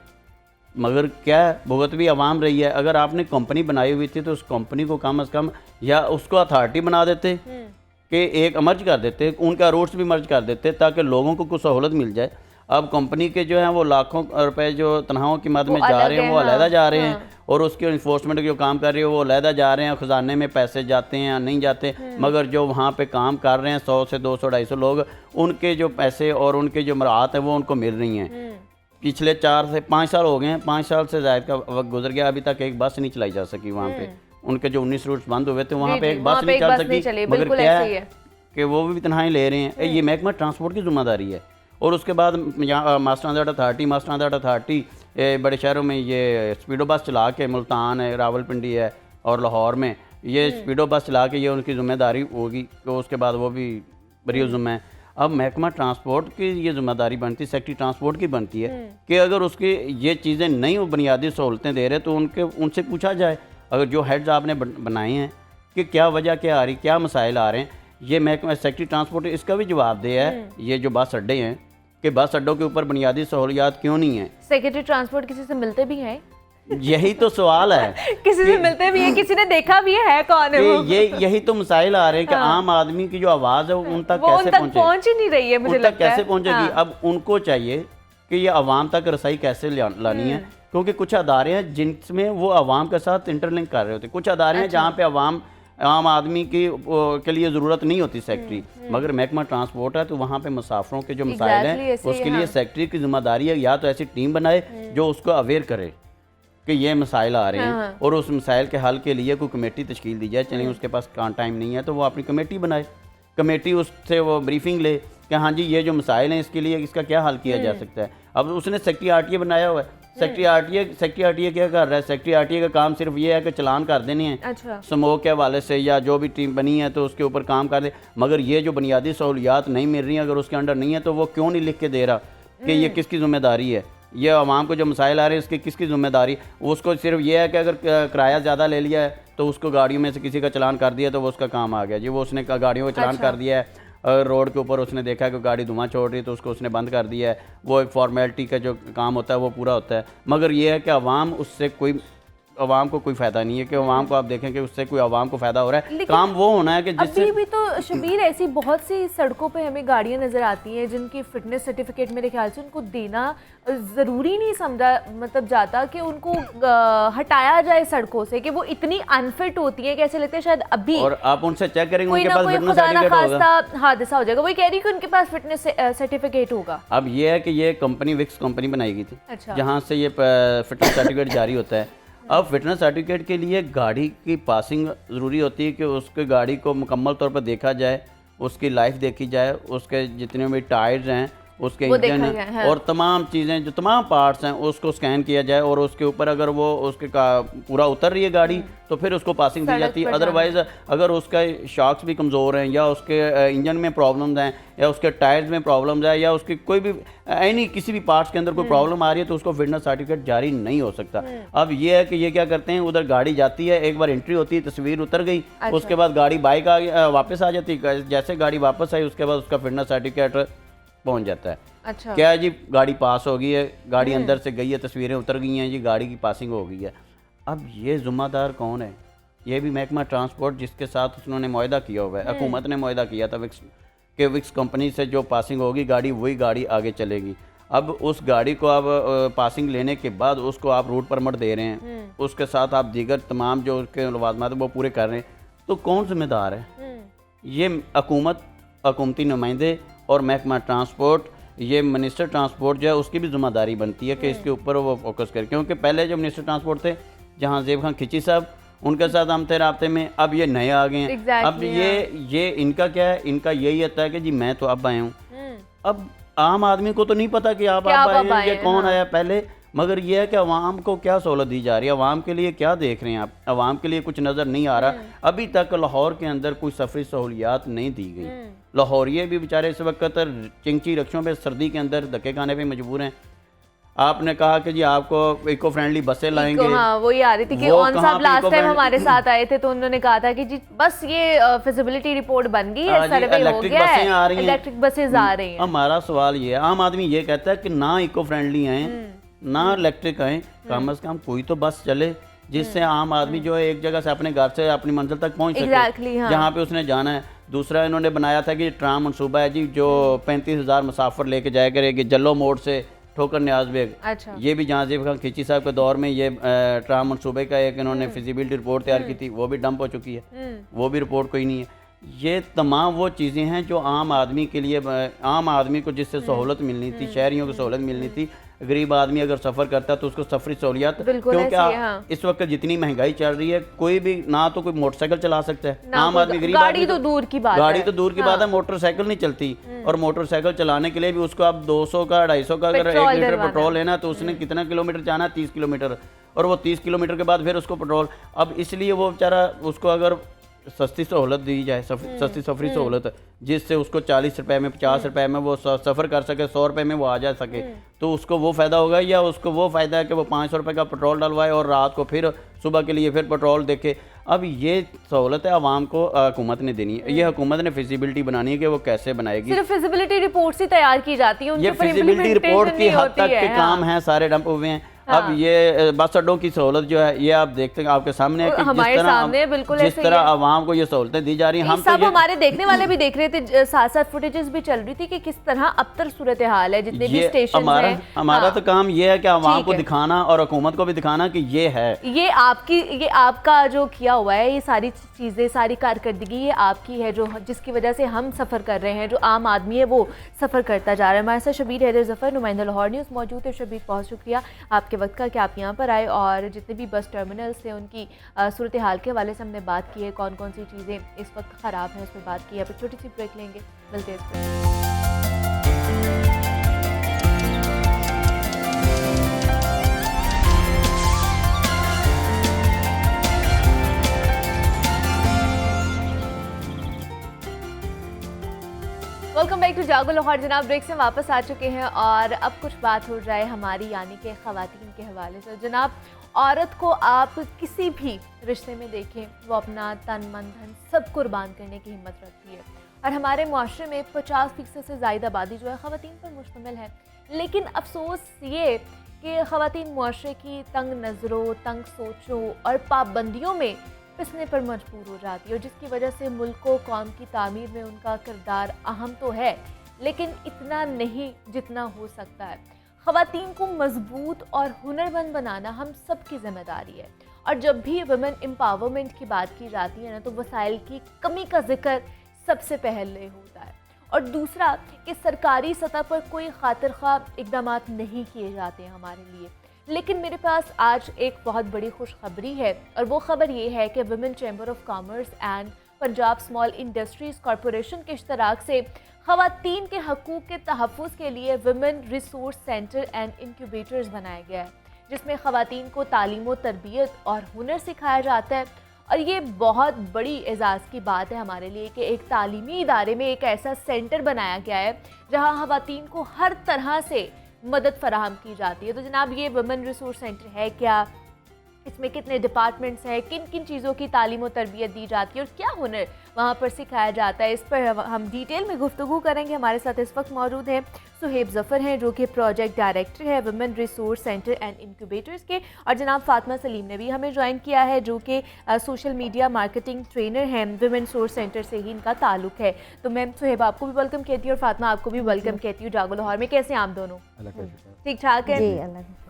Speaker 3: मगर क्या भुगत भी आवाम रही है। अगर आपने कंपनी बनाई हुई थी तो उस कंपनी को कम से कम या उसको अथॉरिटी बना देते कि एक मर्ज कर देते, उनका रूट्स भी मर्ज कर देते ताकि लोगों को कुछ सहूलत मिल जाए। अब कंपनी के जो हैं वो लाखों रुपए जो तनख्वाहों की मद में जा रहे हैं वो अलहदा जा रहे हैं और उसके इन्फोर्समेंट जो काम कर रही है वो अलहदा जा रहे हैं, ख़जाने में पैसे जाते हैं या नहीं जाते, मगर जो वहाँ पे काम कर रहे हैं 100 से 200 250 लोग, उनके जो पैसे और उनके जो मराहत हैं वो उनको मिल रही हैं। पिछले 4 से 5 साल हो गए हैं, 5 साल से ज़ायद का वक्त गुजर गया, अभी तक एक बस नहीं चलाई जा सकी वहाँ पे। उनके जो 19 रूट्स बंद हुए थे वहाँ पे एक बस नहीं चल सकी, मगर क्या है कि वो भी तनख्वाही ले रहे हैं। ये महकमा ट्रांसपोर्ट की जिम्मेदारी है। और उसके बाद यहाँ मास ट्रांजिट अथॉरिटी बड़े शहरों में ये स्पीडो बस चला के, मुल्तान है, रावलपिंडी है और लाहौर में ये स्पीडो बस चला के ये उनकी जिम्मेदारी होगी, तो उसके बाद वो भी बरी ज़िम्मा है। अब महकमा ट्रांसपोर्ट की ये जिम्मेदारी बनती, सेक्रेटरी ट्रांसपोर्ट की बनती है कि अगर उसकी ये चीज़ें नहीं बुनियादी सहूलतें दे रहे तो उनसे पूछा जाए, अगर जो हेड्स आपने बनाए हैं कि क्या वजह क्या आ रही, क्या मसाइल आ रहे हैं, ये महकमा सेक्रेटरी ट्रांसपोर्ट इसका भी जवाब दे है। ये जो बस अड्डे हैं कि बस अड्डों के ऊपर बुनियादी सहूलियात क्यों नहीं है।
Speaker 1: सेक्रेटरी ट्रांसपोर्ट किसी से मिलते भी हैं?
Speaker 3: यही तो सवाल है
Speaker 1: किसी से मिलते भी है, किसी ने देखा भी है कौन है वो?
Speaker 3: यही तो मसाइल आ रहे हैं कि आम आदमी की जो आवाज़ है उन तक कैसे
Speaker 1: पहुंच ही नहीं रही है, मुझे लगता है
Speaker 3: कैसे पहुंचेगी। अब उनको चाहिए कि ये आवाम तक रसाई कैसे लानी है, क्योंकि कुछ अदारे हैं जिनमें वो आवाम के साथ इंटरलिंक कर रहे होते, कुछ अदारे हैं जहाँ पे आम आदमी के लिए ज़रूरत नहीं होती सेक्रेटरी, मगर महकमा ट्रांसपोर्ट है तो वहाँ पे मुसाफिरों के जो मसाइल हैं उसके लिए सेक्रेटरी की जिम्मेदारी है या तो ऐसी टीम बनाए जो उसको अवेयर करे कि ये मसाइल आ रहे हैं और उस मसाइल के हल के लिए कोई कमेटी तश्कील दी जाए। चलिए उसके पास टाइम नहीं है तो वो अपनी कमेटी बनाए, कमेटी उससे वो ब्रीफिंग ले कि हाँ जी ये जो मसाइल हैं इसके लिए इसका क्या हल किया जा सकता है। अब उसने सेक्रेटरी आरटीए बनाया हुआ है, सेक्रेटरी आरटीए क्या कर रहा है, सेक्रेटरी आरटीए का काम सिर्फ ये है कि चलान कर देने हैं।
Speaker 1: अच्छा।
Speaker 3: स्मोक के हवाले से या जो भी टीम बनी है तो उसके ऊपर काम कर दे, मगर ये जो बुनियादी सहूलियात नहीं मिल रही हैं, अगर उसके अंडर नहीं है तो वो क्यों नहीं लिख के दे रहा कि ये किसकी जिम्मेदारी है, ये आवाम को जो मसाइल आ रहे हैं इसकी किसकी जिम्मेदारी। उसको सिर्फ ये है कि अगर किराया ज़्यादा ले लिया है तो उसको गाड़ियों में से किसी का चलान कर दिया तो वो उसका काम आ गया जी, वो उसने गाड़ियों का चलान कर दिया है, रोड के ऊपर उसने देखा कि गाड़ी धुआं छोड़ रही है तो उसको उसने बंद कर दिया है, वो एक फॉर्मेलिटी का जो काम होता है वो पूरा होता है। मगर ये है कि आवाम को कोई फ़ायदा नहीं है कि आवाम को आप देखें कि उससे कोई आवाम को फ़ायदा हो रहा है। काम वो होना है कि जिससे
Speaker 1: अभी भी तो शबीर ऐसी बहुत सी सड़कों पे हमें गाड़ियां नज़र आती हैं जिनकी फिटनेस सर्टिफिकेट मेरे ख्याल से उनको देना ज़रूरी नहीं समझा मतलब जाता कि उनको हटाया जाए सड़कों से, कि वो इतनी अनफिट होती है कि ऐसे लगता है शायद अभी
Speaker 3: और आप उनसे चेक करेंगे
Speaker 1: कोई
Speaker 3: उनके
Speaker 1: ना
Speaker 3: पास
Speaker 1: कोई
Speaker 3: फिटनेस
Speaker 1: खुदा ना
Speaker 3: सर्टिफिकेट होगा,
Speaker 1: खास्ता हादसा हो जाएगा। वही कह रही कि उनके पास फिटनेस सर्टिफिकेट होगा।
Speaker 3: अब ये है कि ये कंपनी विक्स कंपनी बनाई गई थी।
Speaker 1: अच्छा।
Speaker 3: जहाँ से ये फिटनेस सर्टिफिकेट जारी होता है। अब फिटनेस सर्टिफिकेट के लिए गाड़ी की पासिंग ज़रूरी होती है कि उसके गाड़ी को मुकम्मल तौर पर देखा जाए, उसकी लाइफ देखी जाए, उसके जितने भी टायर्स हैं, उसके इंजन हैं और तमाम चीज़ें जो तमाम पार्ट्स हैं उसको स्कैन किया जाए और उसके ऊपर अगर वो उसके पूरा उतर रही है गाड़ी तो फिर उसको पासिंग दी जाती है। अदरवाइज़ अगर उसका शॉक्स भी कमज़ोर हैं या उसके इंजन में प्रॉब्लम्स हैं या उसके टायर्स में प्रॉब्लम्स है या उसकी कोई भी किसी भी पार्ट्स के अंदर कोई प्रॉब्लम आ रही है तो उसको फिटनेस सर्टिफिकेट जारी नहीं हो सकता। अब ये है कि ये क्या करते हैं, उधर गाड़ी जाती है, एक बार एंट्री होती है, तस्वीर उतर गई, उसके बाद गाड़ी बाइक वापस आ जाती है, जैसे गाड़ी वापस आई उसके बाद उसका फिटनेस सर्टिफिकेट पहुंच जाता है।
Speaker 1: अच्छा।
Speaker 3: क्या है जी, गाड़ी पास हो गई है, गाड़ी अंदर से गई है, तस्वीरें उतर गई हैं जी, गाड़ी की पासिंग हो गई है। अब ये ज़िम्मेदार कौन है? ये भी महकमा ट्रांसपोर्ट जिसके साथ उन्होंने मुआहदा किया हुआ है, हुकूमत ने मुआहदा किया था विक्स कंपनी से, जो पासिंग होगी गाड़ी वही गाड़ी आगे चलेगी। अब उस गाड़ी को आप पासिंग लेने के बाद उसको आप रूट परमिट दे रहे हैं, उसके साथ आप दीगर तमाम जो उसके लवाजमात वो पूरे कर रहे हैं, तो कौन जिम्मेदार है? ये हुकूमती नुमाइंदे और महकमा ट्रांसपोर्ट, ये मिनिस्टर ट्रांसपोर्ट जो है उसकी भी जिम्मेदारी बनती है कि इसके ऊपर वो फोकस करे। क्योंकि पहले जो मिनिस्टर ट्रांसपोर्ट थे जहाँ ज़ेब खान खिची साहब, उनके साथ हम थे राब्ते में, अब ये नए आ गए हैं। अब ये इनका क्या है, इनका यही आता है कि जी मैं तो अब आया हूँ। अब आम आदमी को तो नहीं पता कि आप आए हैं, ये कौन आया। पहले मगर ये है कि अवाम को क्या सहूलत दी जा रही है, अवाम के लिए क्या देख रहे हैं आप, अवाम के लिए कुछ नज़र नहीं आ रहा। अभी तक लाहौर के अंदर कोई सफरी सहूलियात नहीं दी गई। लाहौरिये भी बेचारे इस वक्त चिंची रक्षों पे सर्दी के अंदर धक्के खाने पे मजबूर हैं। आपने कहा कि जी आपको इको फ्रेंडली बसें लाएंगे।
Speaker 1: हाँ, वो ये आ रही थी कि ऑन साहब लास्ट टाइम हमारे साथ आए थे तो उन्होंने कहा था कि जी बस ये फिजिबिलिटी रिपोर्ट बन गई है, सर्वे हो गया है, इलेक्ट्रिक बसेज आ रही हैं।
Speaker 3: हमारा सवाल ये है, आम आदमी ये कहता है कि ना इको फ्रेंडली आए ना इलेक्ट्रिक आए, कम से कम कोई तो बस चले जिससे आम आदमी जो है एक जगह से अपने घर से अपनी मंजिल तक पहुंच सके जहाँ पे उसने जाना है। दूसरा इन्होंने बनाया था कि ट्राम मनसूबा है जी जो 35,000 मुसाफिर लेके जाया करेगी जल्लो मोड़ से ठोकर न्याज बेग।
Speaker 1: अच्छा।
Speaker 3: ये भी जहांजीब खान खिची साहब के दौर में ये ट्राम मनसूबे का एक इन्होंने फिजिबिलिटी रिपोर्ट तैयार की थी, वो भी डंप हो चुकी है, वो भी रिपोर्ट कोई नहीं है। ये तमाम वो चीज़ें हैं जो आम आदमी के लिए, आम आदमी को जिससे सहूलत मिलनी थी, शहरियों को सहूलत मिलनी थी। गरीब आदमी अगर सफ़र करता है तो उसको सफरी सहूलियत, क्योंकि इस वक्त जितनी महंगाई चल रही है कोई भी ना तो कोई मोटरसाइकिल चला सकता है, आम आदमी गरीब
Speaker 1: गाड़ी तो दूर की बात है,
Speaker 3: गाड़ी तो दूर की बात है, मोटरसाइकिल नहीं चलती। और मोटरसाइकिल चलाने के लिए भी उसको अब 200 का 250 का अगर 1 लीटर पेट्रोल लेना तो उसने कितना किलोमीटर जाना, 30 किलोमीटर, और वो 30 किलोमीटर के बाद फिर उसको पेट्रोल। अब इसलिए वो बेचारा, उसको अगर सस्ती सहूलत दी जाए, सस्ती सफरी सहूलत, जिससे उसको 40 रुपए में 50 रुपए में वो सफ़र कर सके, 100 रुपए में वो आ जा सके, तो उसको वो फ़ायदा होगा। या उसको वो फ़ायदा है कि वो 500 रुपए का पेट्रोल डलवाए और रात को फिर सुबह के लिए फिर पेट्रोल देखे। अब ये सहूलत है आवाम को हुकूमत ने देनी है, ये हुकूमत ने फिजिबिलिटी बनानी है कि वो कैसे बनाएगी।
Speaker 1: सिर्फ फिजिबिलिटी रिपोर्ट ही तैयार की जाती है,
Speaker 3: ये फिजिबिलिटी रिपोर्ट की हद तक के काम है, सारे डंप हुए हैं। अब ये बस अड्डों की सहूलत जो है ये आप देखते हैं आपके सामने है कि जिस तरह आवाम को ये सहूलतें दी जा रही हैं, हम
Speaker 1: सब हमारे देखने वाले भी देख रहे थे, साथ साथ फुटेजेस भी चल रही थी कि किस तरह अबतर सूरत हाल है जितने भी स्टेशन हैं।
Speaker 3: हमारा तो काम ये है कि आवाम को दिखाना और हुकूमत को भी दिखाना कि ये है,
Speaker 1: ये आपका जो किया हुआ है, ये सारी चीज़ें, सारी कारकर्दगी ये आपकी है, जो जिसकी वजह से हम सफ़र कर रहे हैं, जो आम आदमी है वो सफ़र करता जा रहा है। हमारे साथ शबीर हैदर जफ़र, नुमाइंदा लाहौर न्यूज़ मौजूद है। शबीर, बहुत शुक्रिया आपके वक्त का कि आप यहाँ पर आए और जितने भी बस टर्मिनल्स थे उनकी सूरत हाल के हवाले से हमने बात की है, कौन कौन सी चीज़ें इस वक्त ख़राब हैं उस पर बात की है। अब एक छोटी सी ब्रेक लेंगे, मिलते हैं। वेलकम बैक टू जागो लाहौर। जनाब, ब्रेक से वापस आ चुके हैं और अब कुछ बात हो जाए हमारी यानी कि ख़वातीन के हवाले से। जनाब, औरत को आप किसी भी रिश्ते में देखें, वो अपना तन मन धन सब कुर्बान करने की हिम्मत रखती है और हमारे मुआशरे में 50% से ज़ायद आबादी जो है ख़वातीन पर मुश्तमिल है। लेकिन अफसोस ये कि ख़वातीन मुआशरे की तंग नज़रों, तंग सोचों और पाबंदियों में पिसने पर मजबूर हो जाती है, और जिसकी वजह से मुल्क व कौम की तामीर में उनका किरदार अहम तो है लेकिन इतना नहीं जितना हो सकता है। ख़वातीन को मजबूत और हुनरमंद बनाना हम सब की जिम्मेदारी है, और जब भी वुमेन एम्पावरमेंट की बात की जाती है ना, तो वसाइल की कमी का जिक्र सबसे पहले होता है, और दूसरा कि सरकारी सतह पर कोई खातिर ख्वाह इक़दाम नहीं किए जाते हैं हमारे लिए। लेकिन मेरे पास आज एक बहुत बड़ी खुशखबरी है, और वो ख़बर ये है कि women chamber of commerce and Punjab small industries corporation के इश्तराक से ख़वातीन के हकूक़ के तहफ़्फ़ुज़ के लिए women resource centre and incubators बनाया गया है, जिसमें ख़वातीन को तालीम व तरबियत और हुनर सिखाया जाता है। और ये बहुत बड़ी एजाज़ की बात है हमारे लिए कि एक तालीमी इदारे में एक ऐसा सेंटर बनाया गया है जहाँ ख़वातीन को हर तरह से मदद फराहम की जाती है। तो जनाब, ये वुमेन रिसोर्स सेंटर है क्या, इसमें कितने डिपार्टमेंट्स हैं, किन किन चीज़ों की तालीम और तरबियत दी जाती है और क्या हुनर वहाँ पर सिखाया जाता है, इस पर हम डिटेल में गुफ्तगू करेंगे। हमारे साथ इस वक्त मौजूद हैं सुहेब ज़फ़र हैं जो कि प्रोजेक्ट डायरेक्टर है women resource centre and incubators के, और जनाब फ़ातिमा सलीम ने भी हमें ज्वाइन किया है जो कि सोशल मीडिया मार्केटिंग ट्रेनर हैं। वुमेन रिसोर्स सेंटर से ही इनका ताल्लुक है। तो मैम, सुहेब आपको भी वेलकम कहती हूँ और फातिमा आपको भी वेलकम कहती हूँ जागो लाहौर में। कैसे हैं आप दोनों? ठीक ठाक है।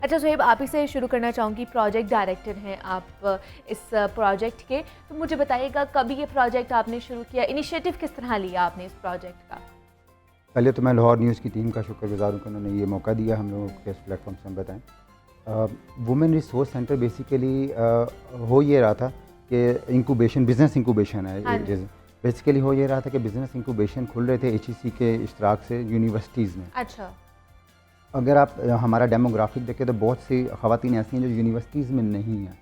Speaker 1: अच्छा सुहेब, आप ही से शुरू करना चाहूँगी, प्रोजेक्ट डायरेक्टर हैं आप इस प्रोजेक्ट के, तो मुझे बताइएगा कभी ये प्रोजेक्ट आपने शुरू किया, इनिशिएटिव किस तरह लिया आपने इस प्रोजेक्ट का?
Speaker 4: पहले तो मैं लाहौर न्यूज़ की टीम का शुक्रगुजार हूँ कि उन्होंने ये मौका दिया हम लोगों के इस प्लेटफॉर्म से हम बताएं। वुमेन रिसोर्स सेंटर बेसिकली हो ये रहा था कि इंक्यूबेशन, बिज़नेस इंक्यूबेशन है। बेसिकली हो ये रहा था कि बिज़नेस इंक्यूबेशन खुल रहे थे HEC के इश्तराक से यूनिवर्सिटीज़ में।
Speaker 1: अच्छा।
Speaker 4: अगर आप हमारा डेमोग्राफिक देखें तो बहुत सी ख़वातीन ऐसी हैं जो यूनिवर्सिटीज़ में नहीं हैं,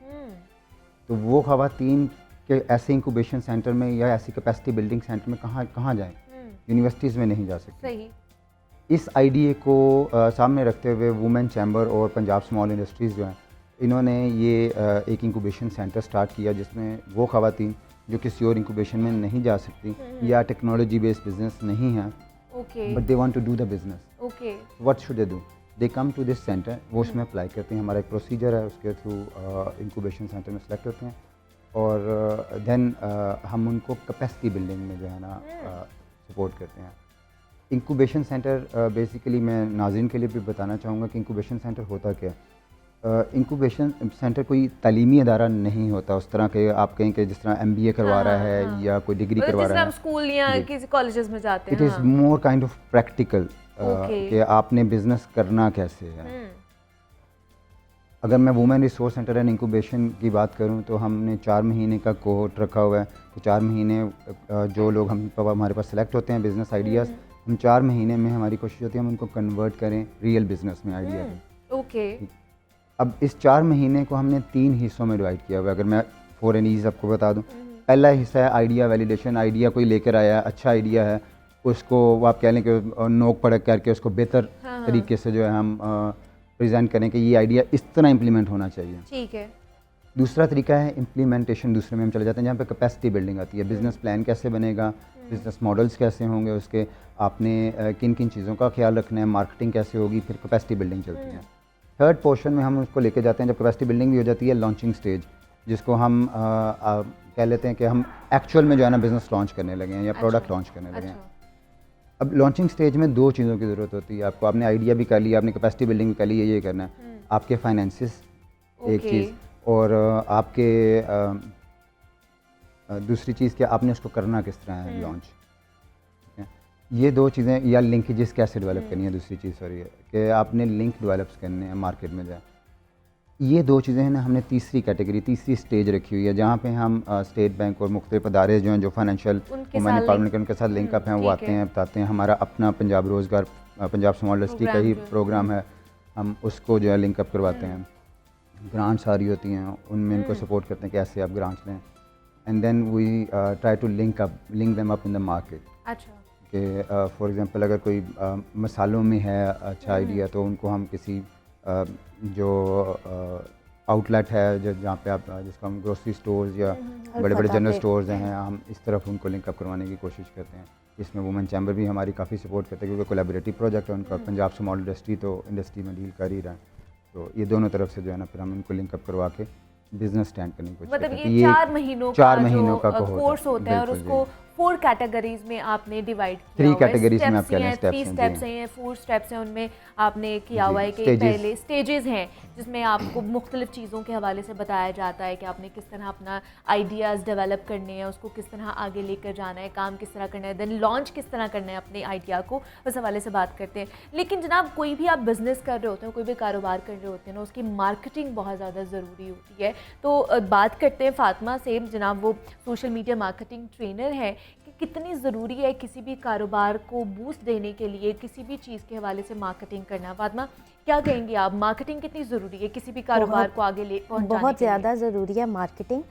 Speaker 4: तो वो ख़वातीन के ऐसे इंक्यूबेशन सेंटर में या ऐसी कैपेसिटी बिल्डिंग सेंटर में कहाँ जाएं? यूनिवर्सिटीज़ में नहीं जा सकते।
Speaker 1: सही।
Speaker 4: इस आइडिया को सामने रखते हुए वुमेन चैम्बर और पंजाब स्मॉल इंडस्ट्रीज़ जो हैं, इन्होंने ये एक इंक्यूबेशन सेंटर स्टार्ट किया जिसमें वो ख़वातीन जो किसी और इंक्यूबेशन में नहीं जा सकती या टेक्नोलॉजी बेस्ड बिजनेस नहीं है, but they want to do the business, what should they do? They come to this centre, वो उसमें अप्लाई करते हैं। हमारा एक प्रोसीजर है, उसके थ्रू इंक्यूबेशन सेंटर में सेलेक्ट होते हैं और देन हम उनको कैपेसिटी बिल्डिंग में जो है ना सपोर्ट करते हैं। इंक्यूबेशन सेंटर बेसिकली मैं नाज़रीन के लिए भी बताना चाहूँगा कि इंक्यूबेशन सेंटर होता क्या है। इंक्यूबेशन सेंटर कोई तालीमी अदारा नहीं होता उस तरह के आप कहें कि जिस तरह MBA करवा रहा है या कोई डिग्री करवा रहा है,
Speaker 1: स्कूल या किसी कॉलेजेस में जाते
Speaker 4: इट
Speaker 1: हैं।
Speaker 4: Is more kind of practical कि आपने बिजनेस करना कैसे है। अगर मैं women resource centre and incubation की बात करूं तो हमने 4 महीने का कोहोर्ट रखा हुआ है। तो 4 महीने जो लोग हमारे पास सेलेक्ट होते हैं बिज़नेस आइडियाज़, हम 4 महीने में हमारी कोशिश होती है हम उनको कन्वर्ट करें रियल बिज़नेस में आइडिया में।
Speaker 1: ओके।
Speaker 4: अब इस 4 महीने को हमने 3 हिस्सों में डिवाइड किया हुआ है। अगर मैं फॉर एन ईज़ आपको बता दूं, पहला हिस्सा है आइडिया वैलिडेशन। आइडिया कोई लेकर आया है, अच्छा आइडिया है, उसको आप कह लें कि नोक परख करके उसको बेहतर तरीके से जो है हम प्रेजेंट करें कि ये आइडिया इस तरह इम्प्लीमेंट होना चाहिए।
Speaker 1: ठीक है।
Speaker 4: दूसरा तरीका है इम्प्लीमेंटेशन। दूसरे में हम चले जाते हैं जहाँ पे कैपेसिटी बिल्डिंग आती है। बिज़नेस प्लान कैसे बनेगा, बिज़नेस मॉडल्स कैसे होंगे उसके, आपने किन किन चीज़ों का ख्याल रखना है, मार्केटिंग कैसे होगी, फिर कैपेसिटी बिल्डिंग चलती है। थर्ड पोर्शन में हम उसको लेके जाते हैं जब कैपेसिटी बिल्डिंग भी हो जाती है, लॉन्चिंग स्टेज, जिसको हम कह लेते हैं कि हम एक्चुअल में जो है ना बिज़नेस लॉन्च करने लगे हैं या प्रोडक्ट लॉन्च करने लगे हैं। अब लॉन्चिंग स्टेज में 2 चीज़ों की ज़रूरत होती है आपको। आपने आइडिया भी कर लिया, आपने कैपेसिटी बिल्डिंग भी कर ली, ये करना है। आपके फाइनेंसिस एक चीज़, और आपके दूसरी चीज़ कि आपने उसको करना किस तरह है लॉन्च। ये 2 चीज़ें, या लिंकेजेस कैसे डेवलप करनी है, दूसरी चीज़ सॉरी है कि आपने लिंक डेवलप करने हैं मार्केट में जाए। ये 2 चीज़ें हैं ना, हमने तीसरी कैटेगरी, तीसरी स्टेज रखी हुई है जहाँ पे हम स्टेट बैंक और मुख्तलिफ अदारे जो हैं जो फाइनेंशियल वुमेन डिपार्टमेंट के उनके साथ लिंकअप हैं, वो आते हैं बताते हैं। हमारा अपना पंजाब रोज़गार, पंजाब स्मॉल इंडस्ट्री का ही प्रोग्राम है, हम उसको जो है लिंकअप करवाते हैं। ग्रांट्स आ रही होती हैं, उनमें इनको सपोर्ट करते हैं कि ऐसे आप ग्रांट्स लें, and then we try to link them up in the market.
Speaker 1: अच्छा।
Speaker 4: कि फॉर एग्जांपल अगर कोई मसालों में है अच्छा आइडिया, तो उनको हम किसी जो आउटलेट है जहाँ पे आप जिसको हम ग्रोसरी स्टोर्स या बड़े बड़े जनरल स्टोर्स हैं, हम इस तरफ उनको लिंकअप करवाने की कोशिश करते हैं। इसमें वुमेन चैम्बर भी हमारी काफ़ी सपोर्ट करते हैं क्योंकि कोलैबोरेटिव प्रोजेक्ट है उनका। पंजाब स्मॉल इंडस्ट्री तो इंडस्ट्री में डील कर ही रहा है, तो ये दोनों तरफ से जो है ना फिर हम उनको लिंकअप करवा के बिजनेस स्टैंड करने की कोशिश करते हैं।
Speaker 1: मतलब ये 4 महीनों का
Speaker 4: कोर्स
Speaker 1: होता है और उसको 4 कैटेगरीज में आपने डिवाइड किया
Speaker 4: 3 कैटेगरीज में आप कह लें,
Speaker 1: 3 स्टेप्स हैं, 4 स्टेप्स हैं, उनमें आपने किया हुआ है कि पहले स्टेजेस हैं जिसमें आपको मुख्तलिफ चीज़ों के हवाले से बताया जाता है कि आपने किस तरह अपना आइडियाज़ डेवलप करने हैं, उसको किस तरह आगे लेकर जाना है, काम किस तरह करना है, देन लॉन्च किस तरह करना है अपने आइडिया को, उस हवाले से बात करते हैं। लेकिन जनाब कोई भी आप बिज़नेस कर रहे होते हैं, कोई भी कारोबार कर रहे होते हैं ना, उसकी मार्केटिंग बहुत ज़्यादा ज़रूरी होती है। तो बात करते हैं फातिमा से, जनाब वो सोशल मीडिया मार्केटिंग ट्रेनर है, कि कितनी ज़रूरी है किसी भी कारोबार को बूस्ट देने के लिए किसी भी चीज़ के हवाले से मार्केटिंग करना। फातिमा क्या कहेंगी आप, मार्केटिंग कितनी ज़रूरी है किसी भी कारोबार को आगे ले पहुंचाने के लिए?
Speaker 5: बहुत ज़्यादा ज़रूरी है मार्केटिंग।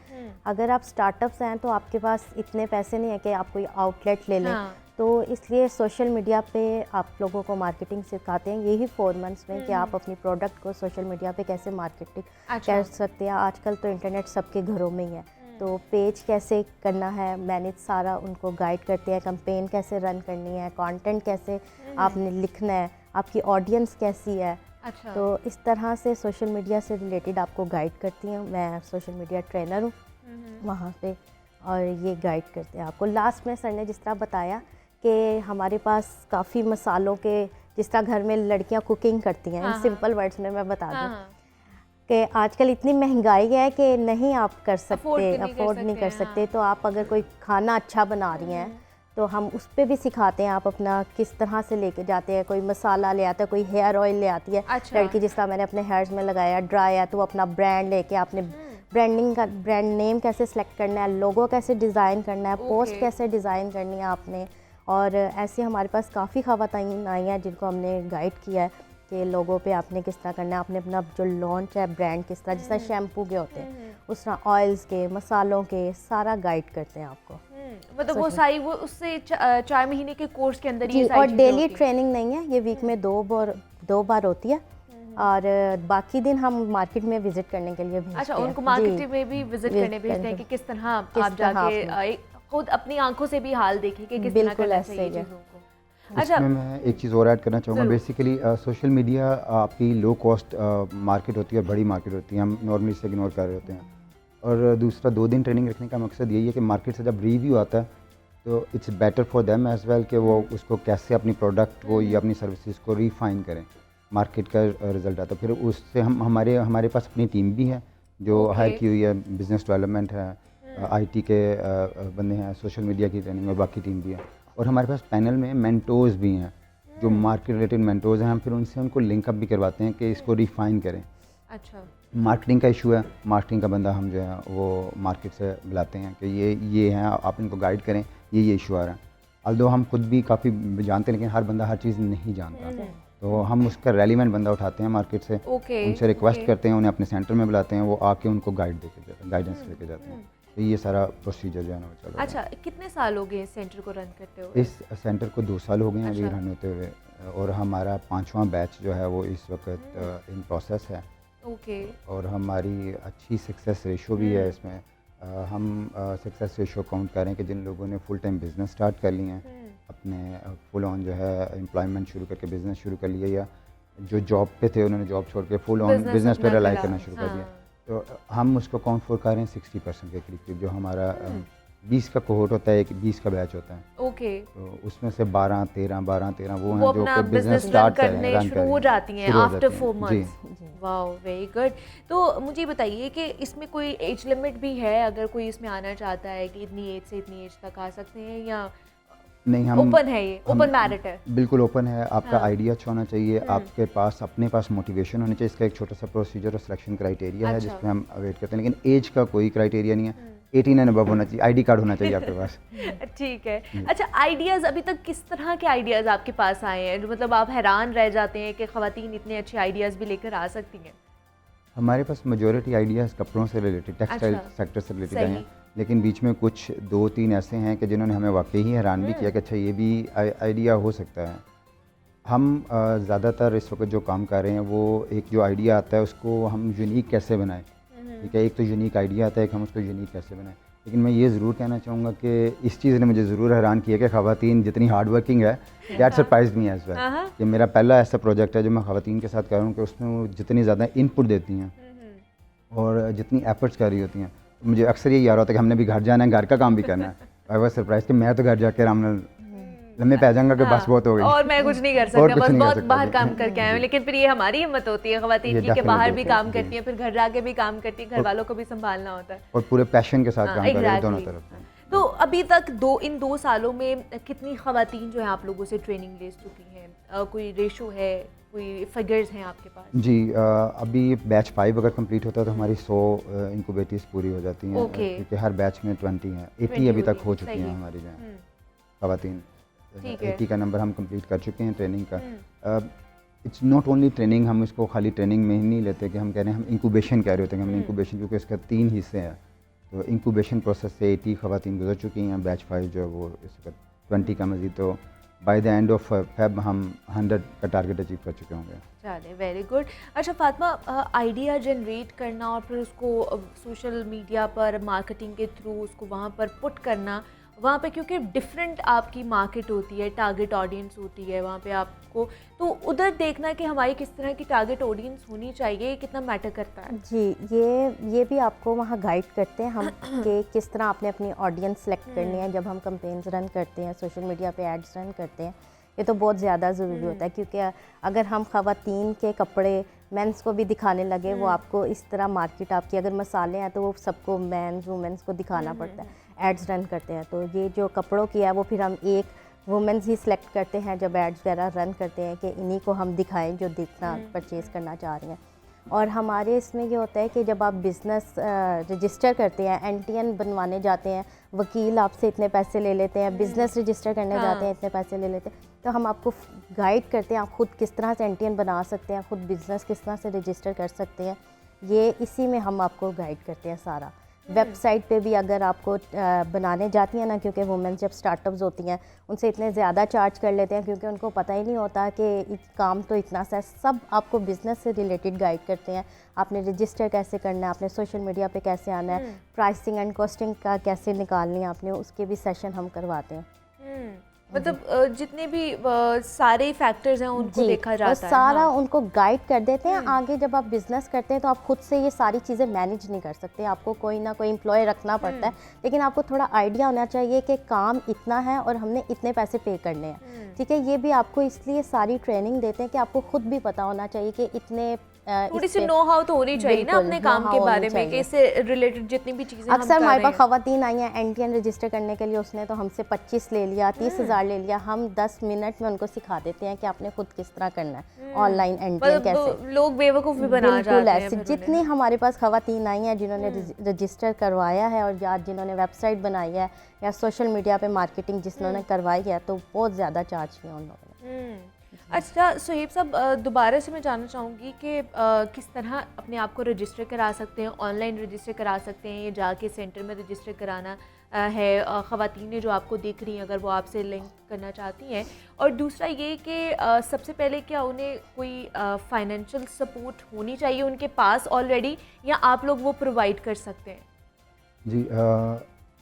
Speaker 5: अगर आप स्टार्टअप्स हैं तो आपके पास इतने पैसे नहीं है कि आप कोई आउटलेट ले लें। तो इसलिए सोशल मीडिया पे आप लोगों को मार्केटिंग सिखाते हैं यही 4 मंथ्स में कि आप अपनी प्रोडक्ट को सोशल मीडिया पे कैसे मार्केटिंग कर सकते हैं। आजकल तो इंटरनेट सबके घरों में ही है, तो पेज कैसे करना है मैनेज सारा उनको गाइड करते हैं, कैंपेन कैसे रन करनी है, कंटेंट कैसे आपने लिखना है, आपकी ऑडियंस कैसी है।
Speaker 1: अच्छा।
Speaker 5: तो इस तरह से सोशल मीडिया से रिलेटेड आपको गाइड करती हूँ। मैं सोशल मीडिया ट्रेनर हूँ वहाँ पे, और ये गाइड करते हैं आपको। लास्ट में सर ने जिस तरह बताया कि हमारे पास काफ़ी मसालों के, जिस तरह घर में लड़कियाँ कुकिंग करती हैं, सिंपल वर्ड्स में मैं बता दूँ कि आजकल इतनी महंगाई है कि नहीं आप कर सकते, अफोर्ड नहीं कर सकते। तो आप अगर कोई खाना अच्छा बना रही हैं तो हम उस पर भी सिखाते हैं, आप अपना किस तरह से लेके जाते हैं। कोई मसाला ले आता है, कोई हेयर ऑयल ले आती है।
Speaker 1: अच्छा।
Speaker 5: लड़की जिस तरह मैंने अपने हेयर्स में लगाया ड्राई है, तो वो अपना ब्रांड लेके आपने ब्रांडिंग का ब्रांड नेम कैसे सेलेक्ट करना है, लोगो कैसे डिज़ाइन करना है, पोस्ट कैसे डिज़ाइन करनी है आपने। और ऐसे हमारे पास काफ़ी ख़वातीन आई हैं जिनको हमने गाइड किया है कि लोगों पे आपने किस तरह करना है, आपने अपना जो लॉन्च है ब्रांड किस तरह, जिस तरह शैम्पू के होते हैं उस तरह ऑयल्स के, मसालों के, सारा गाइड करते हैं आपको।
Speaker 1: मतलब वो सारी वो उससे 4 महीने के कोर्स के अंदर
Speaker 5: जी,
Speaker 1: ये सारी
Speaker 5: और
Speaker 1: चीजें
Speaker 5: डेली
Speaker 1: होती हैं।
Speaker 5: ट्रेनिंग नहीं है, ये वीक में 2 बार होती है और बाकी दिन हम मार्केट में विजिट करने के लिए भेजते
Speaker 1: अच्छा,
Speaker 5: हैं।
Speaker 1: उनको
Speaker 5: जी,
Speaker 1: मार्केट में भी विजिट
Speaker 5: विजिट
Speaker 1: करने भेजते हैं
Speaker 5: करने
Speaker 1: कि किस तरह आप
Speaker 5: किस तरह
Speaker 1: जाके
Speaker 5: आपने-
Speaker 1: खुद अपनी आंखों से भी हाल देखें कि किस तरह
Speaker 5: बिल्कुल
Speaker 1: करना
Speaker 5: ऐसे
Speaker 1: चाहिए
Speaker 5: ही है।
Speaker 1: चीज़ों को। अच्छा,
Speaker 4: इसमें मैं एक चीज़ और ऐड करना चाहूँगा।
Speaker 1: ज़रूर।
Speaker 4: बेसिकली सोशल मीडिया आपकी लो कॉस्ट मार्केट होती है, बड़ी मार्केट होती है, हम नॉर्मली इसे इग्नोर कर रहे होते हैं। और दूसरा 2 दिन ट्रेनिंग रखने का मकसद यही है कि मार्केट से जब रिव्यू आता है तो it's better for them as well कि वो उसको कैसे अपनी प्रोडक्ट को या अपनी सर्विसेज को रिफाइन करें। मार्केट का रिजल्ट आता है, फिर उससे हम हमारे पास अपनी टीम भी है जो
Speaker 1: Okay.
Speaker 4: हायर की हुई है, बिजनेस डेवलपमेंट है, आईटी के बंदे हैं, सोशल मीडिया की ट्रेनिंग और बाकी टीम भी है। और हमारे पास पैनल में मेंटोर्स भी हैं जो मार्केट रिलेटेड मेंटोर्स हैं। हम फिर उनसे उनको लिंकअप भी करवाते हैं कि इसको रिफाइन करें।
Speaker 1: अच्छा,
Speaker 4: मार्केटिंग का इशू है, मार्केटिंग का बंदा हम जो है वो मार्केट से बुलाते हैं कि ये हैं, आप इनको गाइड करें, ये इशू आ रहा है। अल्दो हम खुद भी काफ़ी जानते हैं लेकिन हर बंदा हर चीज़ नहीं जानता, तो हम उसका रेलिवेंट बंदा उठाते हैं मार्केट से,
Speaker 1: ओके,
Speaker 4: उनसे रिक्वेस्ट
Speaker 1: ओके।
Speaker 4: करते हैं, उन्हें अपने सेंटर में बुलाते हैं, वो आके उनको गाइडेंस लेके जाते हैं। तो ये सारा प्रोसीजर जो है ना वो चल रहा है।
Speaker 1: अच्छा, कितने साल हो गए इस सेंटर को रन करते हो?
Speaker 4: इस सेंटर को 2 साल हो गए हैं अभी
Speaker 1: अच्छा।
Speaker 4: रन होते हुए, और हमारा 5वां बैच जो है वो इस वक्त इन प्रोसेस है।
Speaker 1: ओके,
Speaker 4: और हमारी अच्छी सक्सेस रेशो भी है इसमें। हम सक्सेस रेशो काउंट करें कि जिन लोगों ने फुल टाइम बिज़नेस स्टार्ट कर लिए हैं, अपने फुल ऑन जो है एम्प्लॉयमेंट शुरू करके बिज़नेस शुरू कर लिया, या जो जॉब पे थे उन्होंने जॉब छोड़ के फुल ऑन
Speaker 1: Business
Speaker 4: बिज़नेस पे
Speaker 1: अपना
Speaker 4: रिलाई
Speaker 1: करा,
Speaker 4: करना शुरू कर दिया,
Speaker 1: हाँ।
Speaker 4: तो हम उसको काउंट फॉर करें 60% के करीब। जो हमारा 20 का कोहोर्ट होता है, 20 का बैच होता है,
Speaker 1: ओके।
Speaker 4: तो उसमें से 12-13 वो
Speaker 1: वो
Speaker 4: हैं जो
Speaker 1: अपना
Speaker 4: कि
Speaker 1: बिजनेस
Speaker 4: बिज़नेस
Speaker 1: रन
Speaker 4: स्टार्ट
Speaker 1: करने शुरू हो जाती हैं
Speaker 4: शुरू हो
Speaker 1: आफ्टर
Speaker 4: जाती
Speaker 1: 4
Speaker 4: हैं। जी।
Speaker 1: मंथ्स। Wow, very good. तो मुझे बताइए कि इसमें कोई एज लिमिट भी है, अगर कोई इसमें आना चाहता है कि इतनी एज से इतनी एज तक आ सकते हैं, या
Speaker 4: नहीं, हम
Speaker 1: ओपन है, ये
Speaker 4: हम-
Speaker 1: ओपन मैरिट है?
Speaker 4: बिल्कुल ओपन है। आपका
Speaker 1: हाँ।
Speaker 4: आइडिया अच्छा होना चाहिए, आपके पास अपने पास मोटिवेशन होनी चाहिए। इसका एक छोटा सा प्रोसीजर और सिलेक्शन क्राइटेरिया है
Speaker 1: अच्छा।
Speaker 4: जिसमें हम वेट करते हैं, लेकिन एज का कोई क्राइटेरिया नहीं है। 18 एंड अबव होना चाहिए, आईडी कार्ड होना चाहिए आपके पास।
Speaker 1: ठीक है। अच्छा, आइडियाज़ अभी तक किस तरह के आइडियाज़ आपके पास आए हैं, जो मतलब आप हैरान रह जाते हैं कि ख़वातीन इतने अच्छे आइडियाज़ भी लेकर आ सकती हैं?
Speaker 4: हमारे पास मेजोरिटी आइडियाज़ कपड़ों से रिलेटेड, टेक्सटाइल
Speaker 1: अच्छा।
Speaker 4: सेक्टर से रिलेटेड आए
Speaker 1: सही।
Speaker 4: हैं, लेकिन बीच में कुछ 2-3 ऐसे हैं कि जिन्होंने हमें वाकई ही हैरान भी किया कि अच्छा ये भी आइडिया हो सकता है। हम ज़्यादातर इस वक्त जो काम कर रहे हैं वो एक जो आइडिया आता है उसको हम यूनिक कैसे बनाएं, ठीक है। एक तो यूनिक आइडिया आता है कि हम उसको यूनिक कैसे बनाएं, लेकिन मैं ये ज़रूर कहना चाहूँगा कि इस चीज़ ने मुझे ज़रूर हैरान किया कि ख़वातीन जितनी हार्ड वर्किंग है, that surprised me as well. ये मेरा पहला ऐसा प्रोजेक्ट है जो मैं ख़वातीन के साथ कर रहा हूँ कि उसमें वो जितनी ज़्यादा इनपुट देती हैं और जितनी एफर्ट्स कर रही होती हैं, मुझे अक्सर यही आ रहा होता है कि हमने भी घर जाना है, घर का काम भी करना है। आई वाज सरप्राइज कि मैं तो घर जाके आराम नाल लम्बे पै जाऊंगा कि बस बहुत हो गई
Speaker 1: और मैं कुछ नहीं कर
Speaker 4: और
Speaker 1: सकता,
Speaker 4: कुछ
Speaker 1: बस
Speaker 4: नहीं कर
Speaker 1: बहुत
Speaker 4: सकता,
Speaker 1: बाहर
Speaker 4: जी।
Speaker 1: काम करके आए हैं। लेकिन फिर ये हमारी हिम्मत होती है ख़वातीन
Speaker 4: ये
Speaker 1: की कि बाहर
Speaker 4: definitely
Speaker 1: भी
Speaker 4: होता है,
Speaker 1: काम
Speaker 4: जी।
Speaker 1: करती हैं, फिर घर जाके भी काम करती हैं, घर वालों को भी संभालना होता है।
Speaker 4: और पूरे पैशन के साथ
Speaker 1: हाँ,
Speaker 4: काम कर रहे हैं दोनों
Speaker 1: exactly।
Speaker 4: तरफ।
Speaker 1: तो अभी तक इन 2 सालों में कितनी ख़वातीन जो है आप लोगों से ट्रेनिंग ले चुकी हैं? कोई रेशो है, कोई फिगर्स हैं आपके पास?
Speaker 4: जी, अभी बैच 5 अगर कंप्लीट होता है तो हमारी 100 इंक्यूबेटर्स पूरी हो जाती हैं,
Speaker 1: Okay।
Speaker 4: क्योंकि हर बैच में 20 हैं, 80
Speaker 1: 20
Speaker 4: अभी तक
Speaker 1: होगी,
Speaker 4: हो चुकी
Speaker 1: सही।
Speaker 4: हैं हमारी जो हैं
Speaker 1: हम्म,
Speaker 4: ख़वातीन।
Speaker 1: ठीक है।
Speaker 4: 80 का नंबर हम कंप्लीट कर चुके हैं ट्रेनिंग का। इट्स नॉट ओनली ट्रेनिंग, हम इसको खाली ट्रेनिंग में ही नहीं लेते कि हम कह रहे हैं हम इंक्यूबेशन कह रहे होते हैं, हम इंक्यूबेशन, क्योंकि इसका 3 हिस्से हैं। तो इंक्यूबेशन प्रोसेस से 80 ख़वातीन गुजर चुकी हैं, बैच 5 जो है वो इस वक्त 20 का मज़ीद, तो by the end of Feb हम 100 का टारगेट अचीव कर चुके होंगे।
Speaker 1: चले, वेरी गुड। अच्छा फातिमा, आइडिया जनरेट करना और फिर उसको सोशल मीडिया पर मार्केटिंग के थ्रू उसको वहाँ पर पुट करना, वहाँ पे क्योंकि डिफरेंट आपकी मार्केट होती है, टारगेट ऑडियंस होती है वहाँ पे आपको, तो उधर देखना कि हमारी किस तरह की टारगेट ऑडियंस होनी चाहिए, कितना मैटर करता है?
Speaker 5: जी, ये भी आपको वहाँ गाइड करते हैं हम कि किस तरह आपने अपनी ऑडियंस सेलेक्ट करनी है। जब हम कैंपेन्स रन करते हैं, सोशल मीडिया पे एड्स रन करते हैं, ये तो बहुत ज़्यादा ज़रूरी होता है, क्योंकि अगर हम ख़वातीन के कपड़े मेंस को भी दिखाने लगे, वो आपको इस तरह मार्केट आपकी, अगर मसाले हैं तो वो सबको मेंस वुमेंस को दिखाना पड़ता है, एड्स रन करते हैं। तो ये जो कपड़ों की है वो फिर हम एक वुमेंस ही सिलेक्ट करते हैं जब एड्स वगैरह रन करते हैं कि इन्हीं को हम दिखाएं जो देखना परचेज़ करना चाह रही हैं। और हमारे इसमें ये होता है कि जब आप बिज़नेस रजिस्टर करते हैं, NTN बनवाने जाते हैं, वकील आपसे इतने पैसे ले लेते हैं, बिज़नेस रजिस्टर करने जाते हैं इतने पैसे ले लेते हैं, तो हम आपको गाइड करते हैं, आप खुद किस तरह से NTN बना सकते हैं, खुद बिज़नेस किस तरह से रजिस्टर कर सकते हैं, ये इसी में हम आपको गाइड करते हैं सारा। वेबसाइट पे भी अगर आपको बनाने जाती हैं ना, क्योंकि वुमेन्स जब स्टार्टअप्स होती हैं उनसे इतने ज़्यादा चार्ज कर लेते हैं क्योंकि उनको पता ही नहीं होता कि काम तो इतना सा है। सब आपको बिज़नेस से रिलेटेड गाइड करते हैं, आपने रजिस्टर कैसे करना है, आपने सोशल मीडिया पे कैसे आना है, प्राइसिंग एंड कॉस्टिंग का कैसे निकालनी है आपने, उसके भी सेशन हम करवाते हैं।
Speaker 1: मतलब जितने भी सारे फैक्टर्स हैं उनको देखा
Speaker 5: और
Speaker 1: जाता है।
Speaker 5: सारा
Speaker 1: हाँ।
Speaker 5: उनको गाइड कर देते हैं। आगे जब आप बिजनेस करते हैं तो आप खुद से ये सारी चीज़ें मैनेज नहीं कर सकते, आपको कोई ना कोई एम्प्लॉय रखना पड़ता है, लेकिन आपको थोड़ा आइडिया होना चाहिए कि काम इतना है और हमने इतने पैसे पे करने हैं, ठीक है। ये भी आपको इसलिए सारी ट्रेनिंग देते हैं कि आपको खुद भी पता होना चाहिए कि इतने
Speaker 1: थोड़ी सी नो हाउ तो होनी चाहिए ना अपने काम के बारे में, कि इससे रिलेटेड जितनी भी चीज़ें हम
Speaker 5: अक्सर
Speaker 1: कर
Speaker 5: हमारे
Speaker 1: रहे
Speaker 5: पास
Speaker 1: हैं।
Speaker 5: खवातीन आई हैं NTN रजिस्टर करने के लिए, उसने तो हमसे 25 ले लिया, 30,000 ले लिया। हम 10 मिनट में उनको सिखा देते हैं कि आपने खुद किस तरह करना है, ऑनलाइन NTN कैसे।
Speaker 1: मतलब लोग बेवकूफ़ भी बना
Speaker 5: बिल्कुल
Speaker 1: जाते हैं
Speaker 5: ऐसे
Speaker 1: फिर
Speaker 5: जितनी हमारे पास खवातीन आई हैं जिन्होंने रजिस्टर करवाया है और या जिन्होंने वेबसाइट बनाई है या सोशल मीडिया पे मार्केटिंग जिन्होंने करवाई है, तो बहुत ज़्यादा चार्ज किया उन लोगों ने।
Speaker 1: अच्छा सुहेब साहब, दोबारा से मैं जानना चाहूँगी कि किस तरह अपने आप को रजिस्टर करा सकते हैं, ऑनलाइन रजिस्टर करा सकते हैं या जाके सेंटर में रजिस्टर कराना है। ख़वातीनें जो आपको देख रही हैं अगर वो आपसे लिंक करना चाहती हैं, और दूसरा ये कि सबसे पहले क्या उन्हें कोई फाइनेंशियल सपोर्ट होनी चाहिए उनके पास ऑलरेडी, या आप लोग वो प्रोवाइड कर सकते हैं?
Speaker 4: जी,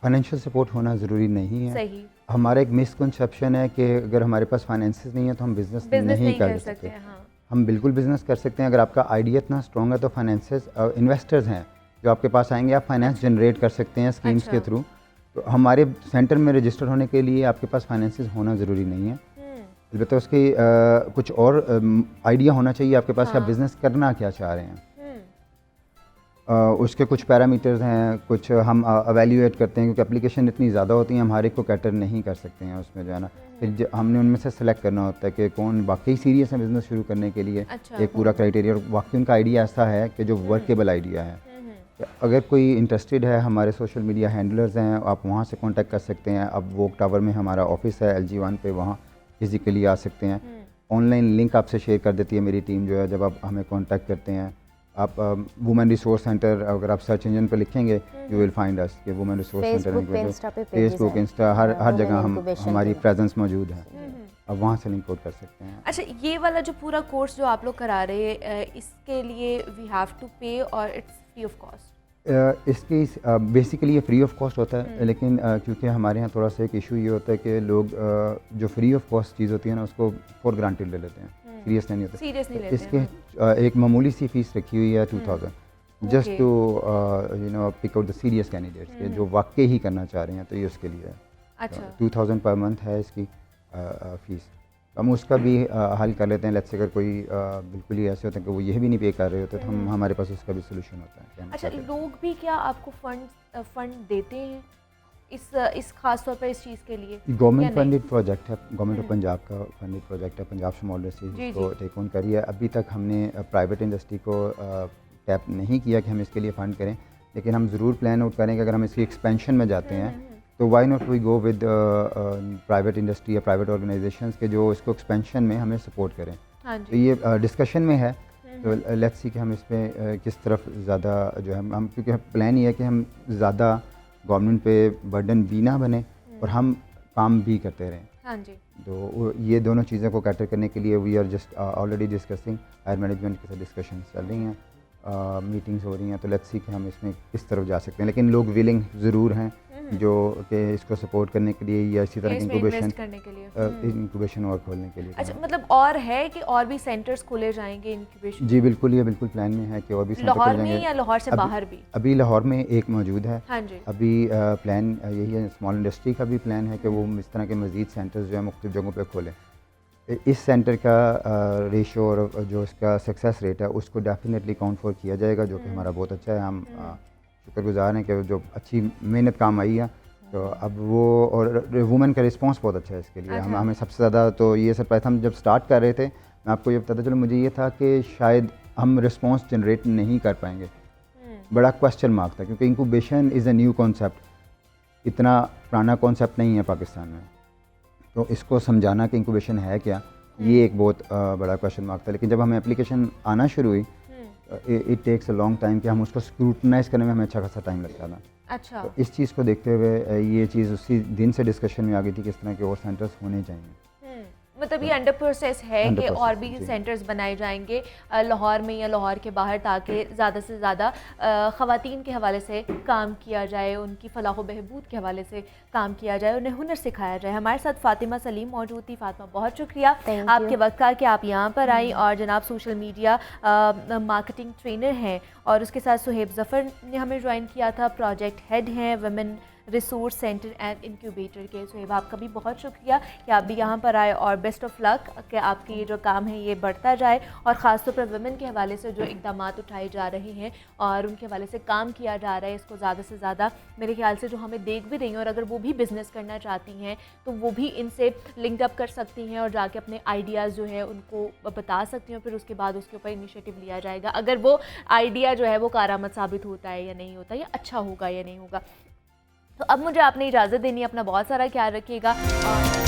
Speaker 4: फाइनेंशियल सपोर्ट होना ज़रूरी नहीं है।
Speaker 1: सही,
Speaker 4: हमारा एक मिसकंसेप्शन है कि अगर हमारे पास फाइनेंसेस नहीं है तो हम बिज़नेस
Speaker 1: बिजनेस
Speaker 4: नहीं कर
Speaker 1: कर
Speaker 4: सकते।
Speaker 1: सकते हैं। हाँ।
Speaker 4: हम बिल्कुल बिज़नेस कर सकते हैं। अगर आपका आइडिया इतना स्ट्रॉन्ग है तो फाइनेंसेस इन्वेस्टर्स हैं जो आपके पास आएंगे, आप फाइनेंस जनरेट कर सकते हैं स्कीम्स के थ्रू। तो हमारे सेंटर में रजिस्टर होने के लिए आपके पास फाइनेंसेस होना ज़रूरी नहीं है, अलबत्ता उसकी कुछ और आइडिया होना चाहिए आपके पास कि आप बिज़नेस करना क्या चाह रहे हैं। उसके कुछ पैरामीटर्स हैं, कुछ हम एवेल्यूएट करते हैं क्योंकि एप्लीकेशन इतनी ज़्यादा होती हैं, हम हर एक को कैटर नहीं कर सकते हैं उसमें जो है ना। फिर हमने उनमें से सेलेक्ट करना होता है कि कौन वाकई सीरियस है बिज़नेस शुरू करने के लिए। एक पूरा क्राइटेरिया, और वाकई उनका आइडिया ऐसा है कि जो वर्केबल आइडिया है। अगर कोई इंटरेस्टेड है, हमारे सोशल मीडिया हैंडलर्स हैं, आप वहाँ से कांटेक्ट कर सकते हैं। अब वोक टावर में हमारा ऑफिस है LG 1 पे, वहाँ फिज़िकली आ सकते हैं। ऑनलाइन लिंक आपसे शेयर कर देती है मेरी टीम जो है, जब आप हमें कांटेक्ट करते हैं। आप वुमेन रिसोर्स सेंटर अगर आप सर्च इंजन पर लिखेंगे यू विल फाइंड अस कि women resource centre, Facebook, Insta, हर जगह हमारी प्रेजेंस मौजूद है। अब वहाँ से लिंक आउट कर सकते हैं।
Speaker 1: अच्छा, ये वाला जो पूरा कोर्स जो आप लोग करा रहे हैं, इसके लिए वी हैव टू पे और इट्स फ्री ऑफ कॉस्ट?
Speaker 4: इसकी बेसिकली ये फ्री ऑफ कॉस्ट होता है, लेकिन क्योंकि हमारे यहाँ थोड़ा सा एक इशू ये होता है कि लोग जो फ्री ऑफ कॉस्ट चीज़ होती है ना उसको फॉर ग्रांटेड ले लेते हैं, सीरियस नहीं होते।
Speaker 1: सीरियस नहीं लेते
Speaker 4: इसके
Speaker 1: हैं।
Speaker 4: एक मामूली सी फीस रखी हुई है 2000, just to pick out the serious candidates के जो वाकई ही करना चाह रहे हैं, तो ये उसके लिए है।
Speaker 1: अच्छा,
Speaker 4: 2000 पर मंथ है इसकी फ़ीस। हम उसका भी हल कर लेते हैं। लेट्स से अगर कोई बिल्कुल ही ऐसे होते हैं कि वो ये भी नहीं पे कर रहे होते, तो हम हमारे पास उसका भी सोल्यूशन होता है कि हम
Speaker 1: अच्छा,
Speaker 4: क्या करें।
Speaker 1: लोग भी क्या आपको फंड देते हैं इस खास तौर पर इस चीज़ के लिए?
Speaker 4: गवर्नमेंट
Speaker 1: या नहीं?
Speaker 4: फंडेड प्रोजेक्ट है, गवर्नमेंट ऑफ पंजाब का फंडेड प्रोजेक्ट है, पंजाब स्मॉल इंडस्ट्रीज को टेक ऑन करी है। अभी तक हमने प्राइवेट इंडस्ट्री को टैप नहीं किया कि हम इसके लिए फ़ंड करें, लेकिन हम ज़रूर प्लान आउट करें कि अगर हम इसकी एक्सपेंशन में जाते हैं तो why not we go with private industry या प्राइवेट ऑर्गेनाइजेशंस के जो इसको एक्सपेंशन में हमें सपोर्ट करें।
Speaker 1: हाँ
Speaker 4: तो
Speaker 1: जी।
Speaker 4: ये डिस्कशन में है, तो लेट्स सी कि हम इसमें किस तरफ ज़्यादा जो है हम क्योंकि प्लान ये है कि हम ज़्यादा गवर्नमेंट पे बर्डन भी ना बने और हम काम भी करते रहें।
Speaker 1: हाँ जी।
Speaker 4: तो ये दोनों चीज़ों को कैटर करने के लिए we are just already discussing, higher management के साथ डिस्कशन चल रही हैं, मीटिंग्स हो रही हैं। तो लेट्स सी कि हम इसमें किस तरफ जा सकते हैं, लेकिन लोग विलिंग ज़रूर हैं जो कि इसको सपोर्ट करने के लिए या इसी तरह की
Speaker 1: इसमें इन्वेस्ट करने के लिए।
Speaker 4: इंक्यूबेशन और खोलने के लिए।
Speaker 1: अच्छा, मतलब और है कि और भी सेंटर्स खोले जाएंगे इंक्यूबेशन?
Speaker 4: जी बिल्कुल, ये बिल्कुल प्लान में है कि और भी सेंटर
Speaker 1: लाहौर
Speaker 4: खोले
Speaker 1: में
Speaker 4: जाएंगे।
Speaker 1: या लाहौर से बाहर भी?
Speaker 4: अभी लाहौर में एक मौजूद है।
Speaker 1: हाँ जी।
Speaker 4: अभी प्लान यही है, स्मॉल इंडस्ट्री का भी प्लान है कि वो इस तरह के मज़ीद सेंटर्स जो है मुख्तलिफ जगहों पे खोलें। इस सेंटर का रेशो और जो इसका सक्सेस रेट है उसको डेफिनेटली काउंट फॉर किया जाएगा, जो कि हमारा बहुत अच्छा है। हम शुक्रगुजार हैं कि जो अच्छी मेहनत काम आई है, तो अब वो और वुमेन का रिस्पांस बहुत अच्छा है इसके लिए। हमें सबसे ज़्यादा तो ये सरप्राइज, हम जब स्टार्ट कर रहे थे मैं आपको ये बताता चलो, मुझे ये था कि शायद हम रिस्पांस जनरेट नहीं कर पाएंगे, बड़ा क्वेश्चन मार्क था, क्योंकि incubation is a new concept, इतना पुराना कॉन्सेप्ट नहीं है पाकिस्तान में। तो इसको समझाना कि इंक्यूबेशन है क्या, ये एक बहुत बड़ा क्वेश्चन मार्क था। लेकिन जब हमें एप्लीकेशन आना शुरू हुई, it takes a long time कि हम उसको स्क्रूटनाइज करने में हमें अच्छा खासा टाइम लगता था।
Speaker 1: अच्छा।
Speaker 4: तो इस चीज़ को देखते हुए ये चीज़ उसी दिन से डिस्कशन में आ गई थी कि इस तरह के और सेंटर्स होने चाहिए।
Speaker 1: मतलब ये अंडर प्रोसेस है कि
Speaker 4: 100%
Speaker 1: और भी
Speaker 4: जी।
Speaker 1: सेंटर्स बनाए जाएंगे लाहौर में या लाहौर के बाहर, ताकि ज़्यादा से ज़्यादा ख़वातीन के हवाले से काम किया जाए, उनकी फलाह बहबूद के हवाले से काम किया जाए, उन्हें हुनर सिखाया जाए। हमारे साथ फ़ातिमा सलीम मौजूद थी। फ़ातिमा, बहुत शुक्रिया
Speaker 5: Thank
Speaker 1: आपके
Speaker 5: you.
Speaker 1: वक्त का कि आप यहाँ पर आई, और जनाब सोशल मीडिया मार्केटिंग ट्रेनर हैं, और उसके साथ सुहेब ज़फ़र ने हमें ज्वाइन किया था, प्रोजेक्ट हेड हैं women resource centre and incubator के। सुहेब, आपका भी बहुत शुक्रिया कि आप भी यहाँ पर आए, और बेस्ट ऑफ लक कि आपके ये जो काम है ये बढ़ता जाए, और ख़ासतौर पर वुमेन के हवाले से जो इक़दाम उठाए जा रहे हैं और उनके हवाले से काम किया जा रहा है, इसको ज़्यादा से ज़्यादा मेरे ख्याल से जो हमें देख भी रही हैं, और अगर वो भी बिज़नेस करना चाहती हैं तो वो भी इनसे लिंक अप कर सकती हैं और जाके अपने आइडियाज़ जो है उनको बता सकती हैं, फिर उसके बाद उसके ऊपर इनिशिएटिव लिया जाएगा, अगर वो आइडिया जो है वो कारआमद साबित होता है या नहीं होता, या अच्छा होगा या नहीं होगा। तो अब मुझे आपने इजाज़त देनी है, अपना बहुत सारा ख्याल रखिएगा। और